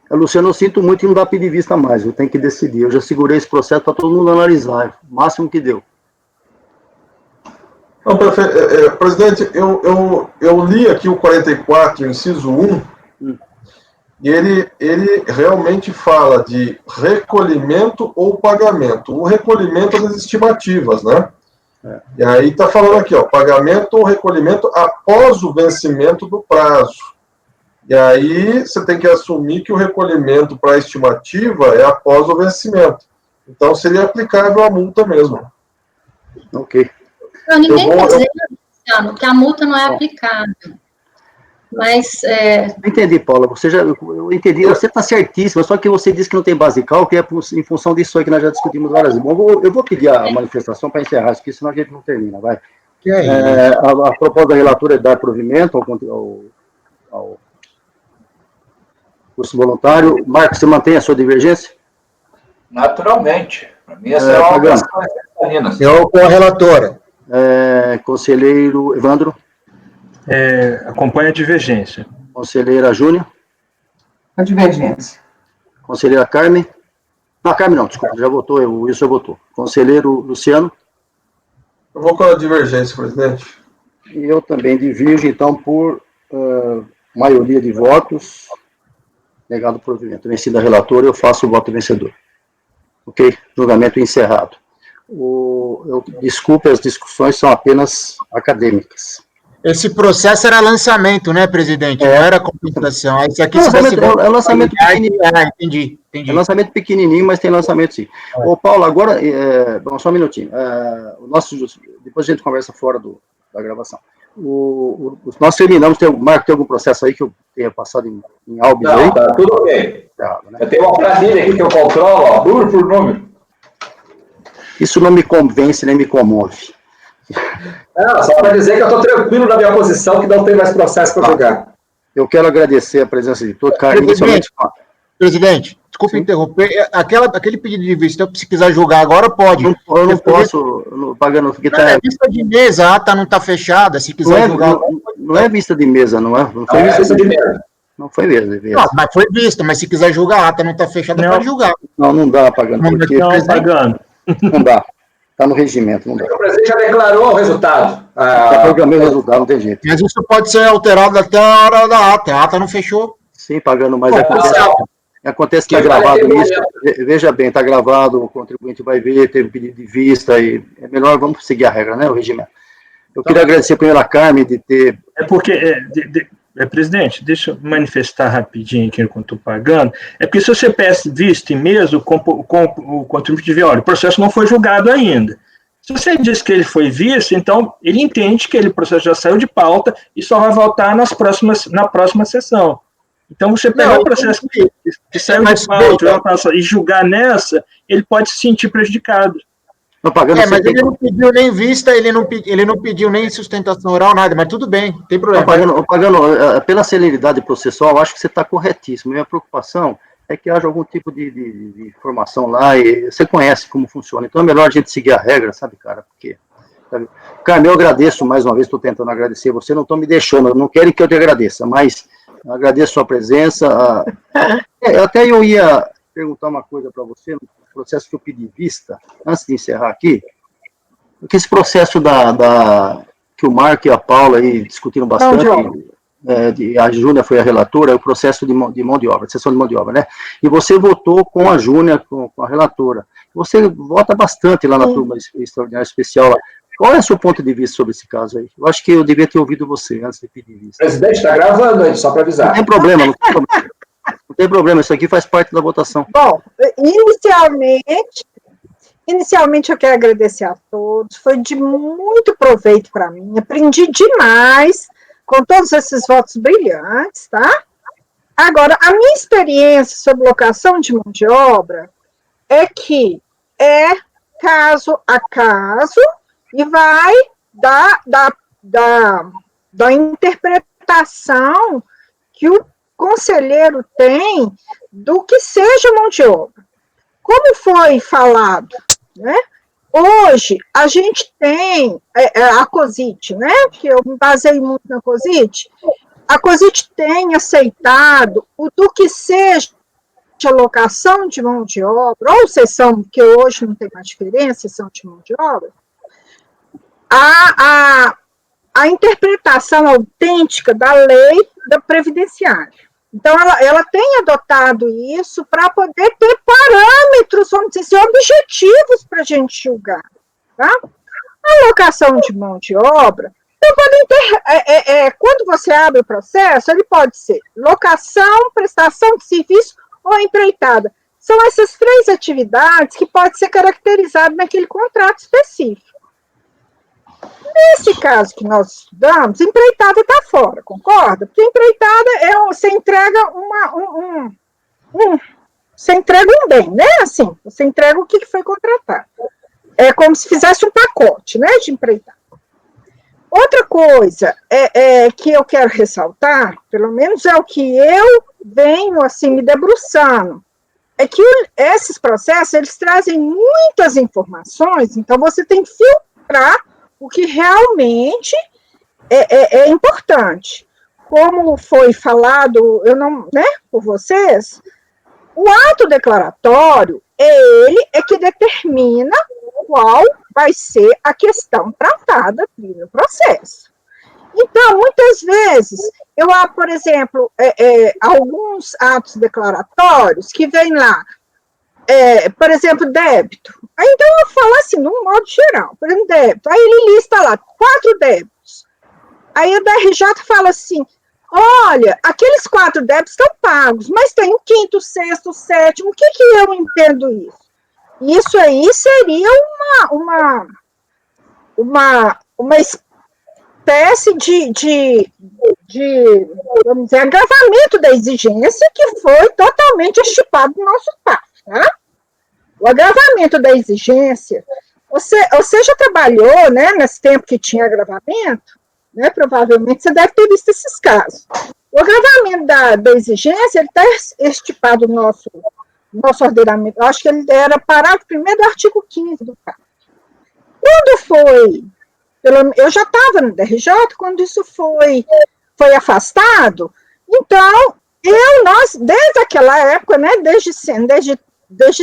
Luciano, eu sinto muito que não dá pedir vista mais, eu tenho que decidir. Eu já segurei esse processo para todo mundo analisar, o máximo que deu. Não, presidente, eu li aqui o 44, inciso 1, e ele realmente fala de recolhimento ou pagamento. O recolhimento das estimativas, né? E aí está falando aqui, ó, pagamento ou recolhimento após o vencimento do prazo. E aí você tem que assumir que o recolhimento para a estimativa é após o vencimento. Então seria aplicável a multa mesmo. Ok. Não, ninguém está dizendo, Luciano, que a multa não é aplicável. Mas... Eu entendi, Paula. Eu entendi, você está certíssima, só que você disse que não tem base de cálculo, que é em função disso aí que nós já discutimos várias vezes. Bom, eu vou pedir a manifestação para encerrar isso aqui, senão a gente não termina, vai. A proposta da relatora é dar provimento ao curso voluntário. Marcos, você mantém a sua divergência? Naturalmente. Para mim, essa é uma questão. Eu com a relatora. Conselheiro Evandro? Acompanha a divergência. Conselheira Júnior? A divergência. Conselheira Carmen? Não, Carmen não, desculpa, já votou, o Wilson já votou. Conselheiro Luciano? Eu vou com a divergência, presidente. E eu também divirjo, então, por maioria de votos, negado o provimento. Vencida a relatora, eu faço o voto vencedor. Ok? Julgamento encerrado. Desculpe, as discussões são apenas acadêmicas. Esse processo era lançamento, né, presidente? Não era compensação. Esse aqui é lançamento pequenininho. Entendi. É lançamento pequenininho, mas tem lançamento sim. Ô, Paulo, agora, só um minutinho. Depois a gente conversa fora da gravação. Nós terminamos, Marco, tem algum processo aí que eu tenha passado em Albis aí? Não, tá tudo ok. Né? Eu tenho uma planilha aqui que eu controlo, ó, número por número. Isso não me convence, nem me comove. Não, só para dizer que eu estou tranquilo na minha posição, que não tem mais processo para julgar. Eu quero agradecer a presença de todos, cara, inicialmente. Presidente, desculpa interromper, aquele pedido de vista, se quiser julgar agora, pode. Eu não posso, pagando... É vista de mesa, a ata não está fechada, se quiser julgar... Não é vista de mesa, não é? Não foi vista de mesa. Não foi mesa. Não, mas foi vista, mas se quiser julgar, a ata não está fechada, pode julgar. Não dá, pagando. Não dá. Está no regimento, não dá. O presidente já declarou o resultado. Já programei o resultado, não tem jeito. Mas isso pode ser alterado até a hora da ata. A ata não fechou. Sim, pagando, mas acontece que está gravado isso. Veja bem, está gravado, o contribuinte vai ver, teve pedido de vista, e é melhor, vamos seguir a regra, né, o regimento. Eu queria agradecer primeiro a Carmen de ter... Presidente, deixa eu manifestar rapidinho aqui enquanto estou pagando. É porque se você peça visto em mesa, o contribuinte vê, olha, o processo não foi julgado ainda. Se você diz que ele foi visto, então ele entende que o processo já saiu de pauta e só vai voltar na próxima sessão. Então, você pegar o processo que saiu de pauta e julgar nessa, ele pode se sentir prejudicado. Mas ele não pediu nem vista, ele não pediu nem sustentação oral, nada, mas tudo bem, não tem problema. Pagano, pela celeridade processual, eu acho que você está corretíssimo. Minha preocupação é que haja algum tipo de informação lá, e você conhece como funciona, então é melhor a gente seguir a regra, sabe, cara, porque... Sabe? Carmen, eu agradeço mais uma vez, estou tentando agradecer, você não está me deixando, não querem que eu te agradeça, mas agradeço a sua presença. Até eu ia perguntar uma coisa para você, no processo que eu pedi vista, antes de encerrar aqui, porque esse processo que o Marco e a Paula aí discutiram bastante, a Júnia foi a relatora, é o processo de mão de obra, de sessão de mão de obra, né? E você votou com a Júnia, com a relatora. Você vota bastante lá na turma extraordinária especial lá. Qual é o seu ponto de vista sobre esse caso aí? Eu acho que eu devia ter ouvido você antes de pedir vista. O presidente está gravando aí, só para avisar. Não tem problema, não tem problema. Não tem problema, isso aqui faz parte da votação. Bom, inicialmente eu quero agradecer a todos, foi de muito proveito para mim, aprendi demais com todos esses votos brilhantes, tá? Agora, a minha experiência sobre locação de mão de obra é que é caso a caso e vai da interpretação que o conselheiro tem do que seja mão de obra. Como foi falado, né? Hoje, a gente tem a COSIT, né? Que eu me basei muito na COSIT. A COSIT tem aceitado o do que seja locação de mão de obra, ou sessão, que hoje não tem mais diferença, sessão de mão de obra, a interpretação autêntica da lei da previdenciária. Então, ela tem adotado isso para poder ter parâmetros, vamos dizer assim, objetivos para a gente julgar. Tá? A locação de mão de obra, quando você abre o processo, ele pode ser locação, prestação de serviço ou empreitada. São essas 3 atividades que podem ser caracterizadas naquele contrato específico. Nesse caso que nós estudamos, empreitada está fora, concorda? Porque empreitada você entrega você entrega um bem, né? Assim, você entrega o que foi contratado. É como se fizesse um pacote, né, de empreitada. Outra coisa que eu quero ressaltar, pelo menos é o que eu venho assim me debruçando, é que esses processos eles trazem muitas informações, então você tem que filtrar o que realmente é importante. Como foi falado, por vocês, o ato declaratório ele é que determina qual vai ser a questão tratada no processo. Então, muitas vezes, eu há, por exemplo, alguns atos declaratórios que vêm lá, por exemplo, débito. Aí, então, eu falo assim, num modo geral, por exemplo, débito. Aí ele lista lá 4 débitos. Aí o DRJ fala assim, olha, aqueles 4 débitos estão pagos, mas tem o 5º, 6º, 7º, o que eu entendo isso? Isso aí seria uma espécie de vamos dizer, agravamento da exigência que foi totalmente estipado no nosso passo, tá? O agravamento da exigência, você já trabalhou, né, nesse tempo que tinha agravamento, né, provavelmente você deve ter visto esses casos. O agravamento da exigência, ele está estipado no nosso ordenamento, eu acho que ele era parágrafo 1º do artigo 15 do CAP. Quando foi, eu já estava no DRJ, quando isso foi afastado, então, nós, desde aquela época, né, desde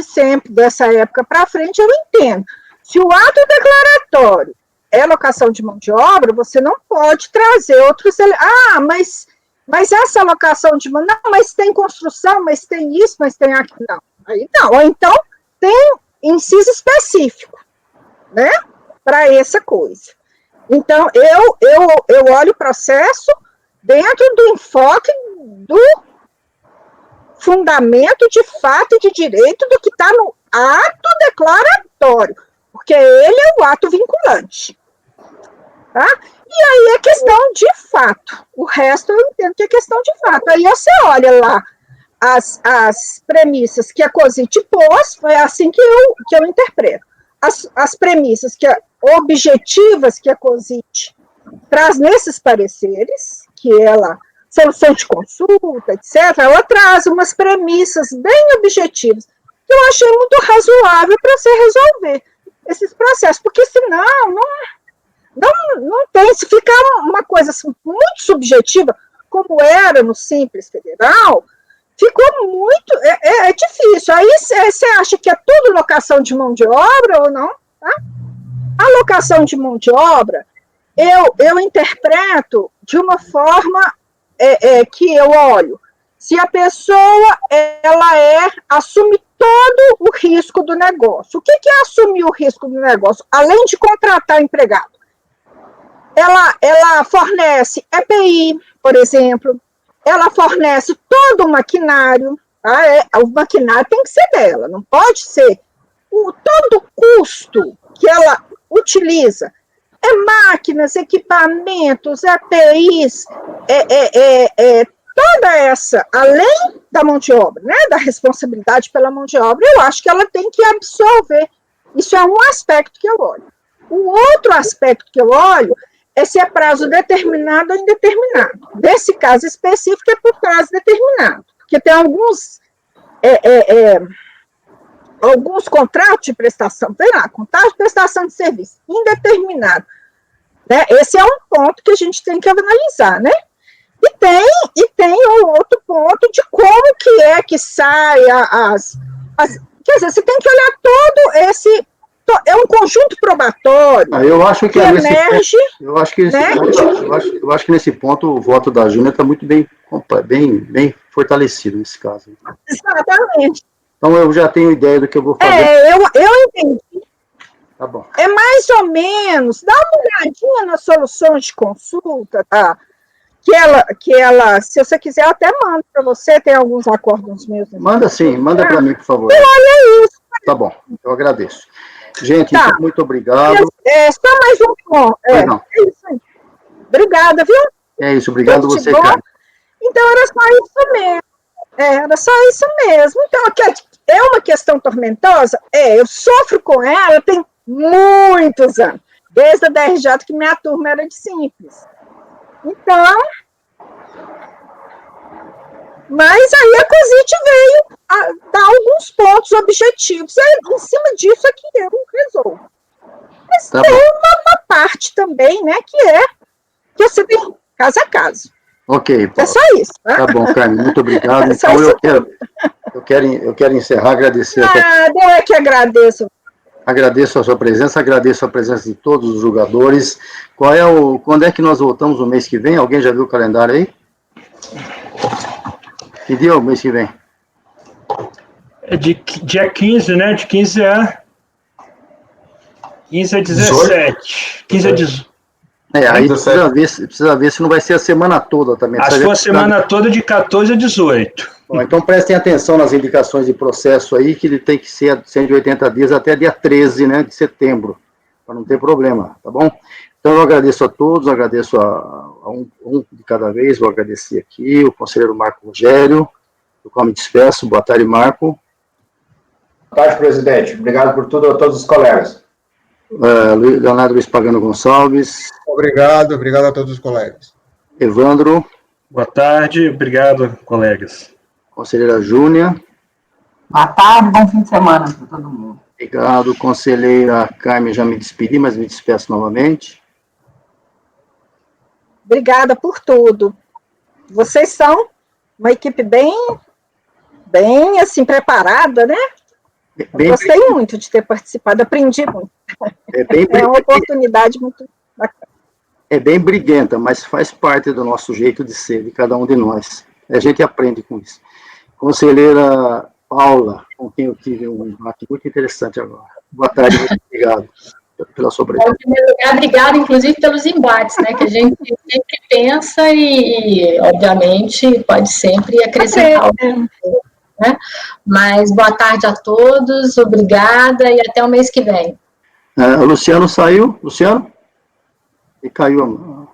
sempre, dessa época para frente, eu entendo. Se o ato declaratório é locação de mão de obra, você não pode trazer outros... mas essa locação de mão... Não, mas tem construção, mas tem isso, mas tem aquilo. Não, aí não. Ou então, tem inciso específico, né, para essa coisa. Então, eu olho o processo dentro do enfoque do fundamento de fato e de direito do que está no ato declaratório, porque ele é o ato vinculante. Tá? E aí é questão de fato. O resto eu entendo que é questão de fato. Aí você olha lá as premissas que a COSIT pôs, foi assim que eu interpreto. As premissas objetivas que a COSIT traz nesses pareceres, que ela, solução de consulta, etc., ela traz umas premissas bem objetivas, que eu achei muito razoável para você resolver esses processos, porque senão não tem, se ficar uma coisa assim, muito subjetiva, como era no Simples Federal, ficou muito, é difícil. Aí você acha que é tudo locação de mão de obra ou não? Tá? A locação de mão de obra, eu interpreto de uma forma que eu olho. Se a pessoa, assume todo o risco do negócio. O que é assumir o risco do negócio? Além de contratar empregado. Ela fornece EPI, por exemplo, ela fornece todo o maquinário, tá? O maquinário tem que ser dela, não pode ser todo o custo que ela utiliza é máquinas, equipamentos, APIs, toda essa, além da mão de obra, né, da responsabilidade pela mão de obra, eu acho que ela tem que absorver. Isso é um aspecto que eu olho. O outro aspecto que eu olho é se é prazo determinado ou indeterminado. Nesse caso específico, é por prazo determinado, porque tem alguns contratos de prestação, tem lá, contrato de prestação de serviço indeterminado. Né? Esse é um ponto que a gente tem que analisar, né? E tem um outro ponto de como que é que sai quer dizer, você tem que olhar todo esse... É um conjunto probatório. Eu acho que emerge, eu acho que nesse ponto o voto da Júnia está muito bem fortalecido nesse caso. Exatamente. Então eu já tenho ideia do que eu vou fazer. Eu entendi. Tá bom. É mais ou menos, dá uma olhadinha nas soluções de consulta, tá? Que ela, se você quiser, eu até mando para você, tem alguns acordos meus. Manda sim, manda para mim, por favor. Olha isso. Tá bom, eu agradeço. Gente, Tá. então, muito obrigado. Só mais um ponto. É isso aí. Obrigada, viu? É isso, obrigado Tudo você, bom? cara. Então, era só isso mesmo. Era só isso mesmo. Então, é uma questão tormentosa? Eu sofro com ela tem muitos anos. Desde a DRJ, que minha turma era de simples. Então, mas aí a COSIT veio a dar alguns pontos objetivos. E em cima disso é que eu resolvo. Mas Tá tem bom. uma parte também, né, que você tem caso a caso. Ok, É Paulo. só isso. Tá? Tá bom, Carmen, muito obrigado. É só Então isso. eu quero encerrar, agradecer Eu é que agradeço. Agradeço a sua presença, agradeço a presença de todos os jogadores. Quando é que nós voltamos no mês que vem? Alguém já viu o calendário aí? Que dia é o mês que vem? É dia 15, né? De 15 a 17. 15 a 18. Aí precisa ver se não vai ser a semana toda também. Acho que foi a semana toda de 14 a 18. Bom, então prestem atenção nas indicações de processo aí, que ele tem que ser 180 dias até dia 13, né, de setembro, para não ter problema, tá bom? Então eu agradeço a todos, agradeço a um de cada vez, vou agradecer aqui, o conselheiro Marco Rogério, do qual me despeço. Boa tarde, Marco. Boa tarde, presidente. Obrigado por tudo a todos os colegas. Leonardo Luiz Pagano Gonçalves. Obrigado a todos os colegas. Evandro. Boa tarde, obrigado, colegas. Conselheira Júnia. Boa tarde, bom fim de semana para todo mundo. Obrigado, conselheira Carmen, já me despedi, mas me despeço novamente. Obrigada por tudo. Vocês são uma equipe bem assim, preparada, né? Gostei muito de ter participado, aprendi muito. É uma oportunidade muito bacana. É bem briguenta, mas faz parte do nosso jeito de ser, de cada um de nós. A gente aprende com isso. Conselheira Paula, com quem eu tive um embate muito interessante agora. Boa tarde, muito obrigado pela sua presença. Em primeiro lugar, obrigada, inclusive, pelos embates, né, que a gente sempre pensa e, obviamente, pode sempre acrescentar alguma coisa, né? Mas boa tarde a todos, obrigada e até o mês que vem. O Luciano saiu. Luciano? E caiu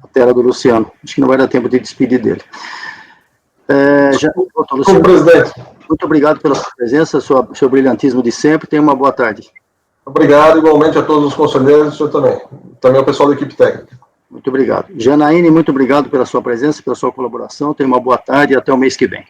a tela do Luciano. Acho que não vai dar tempo de despedir dele. Como presidente. Muito obrigado pela sua presença, seu brilhantismo de sempre. Tenha uma boa tarde. Obrigado, igualmente, a todos os conselheiros, o senhor também. Também ao pessoal da equipe técnica. Muito obrigado. Janaíne, muito obrigado pela sua presença, pela sua colaboração. Tenha uma boa tarde e até o mês que vem.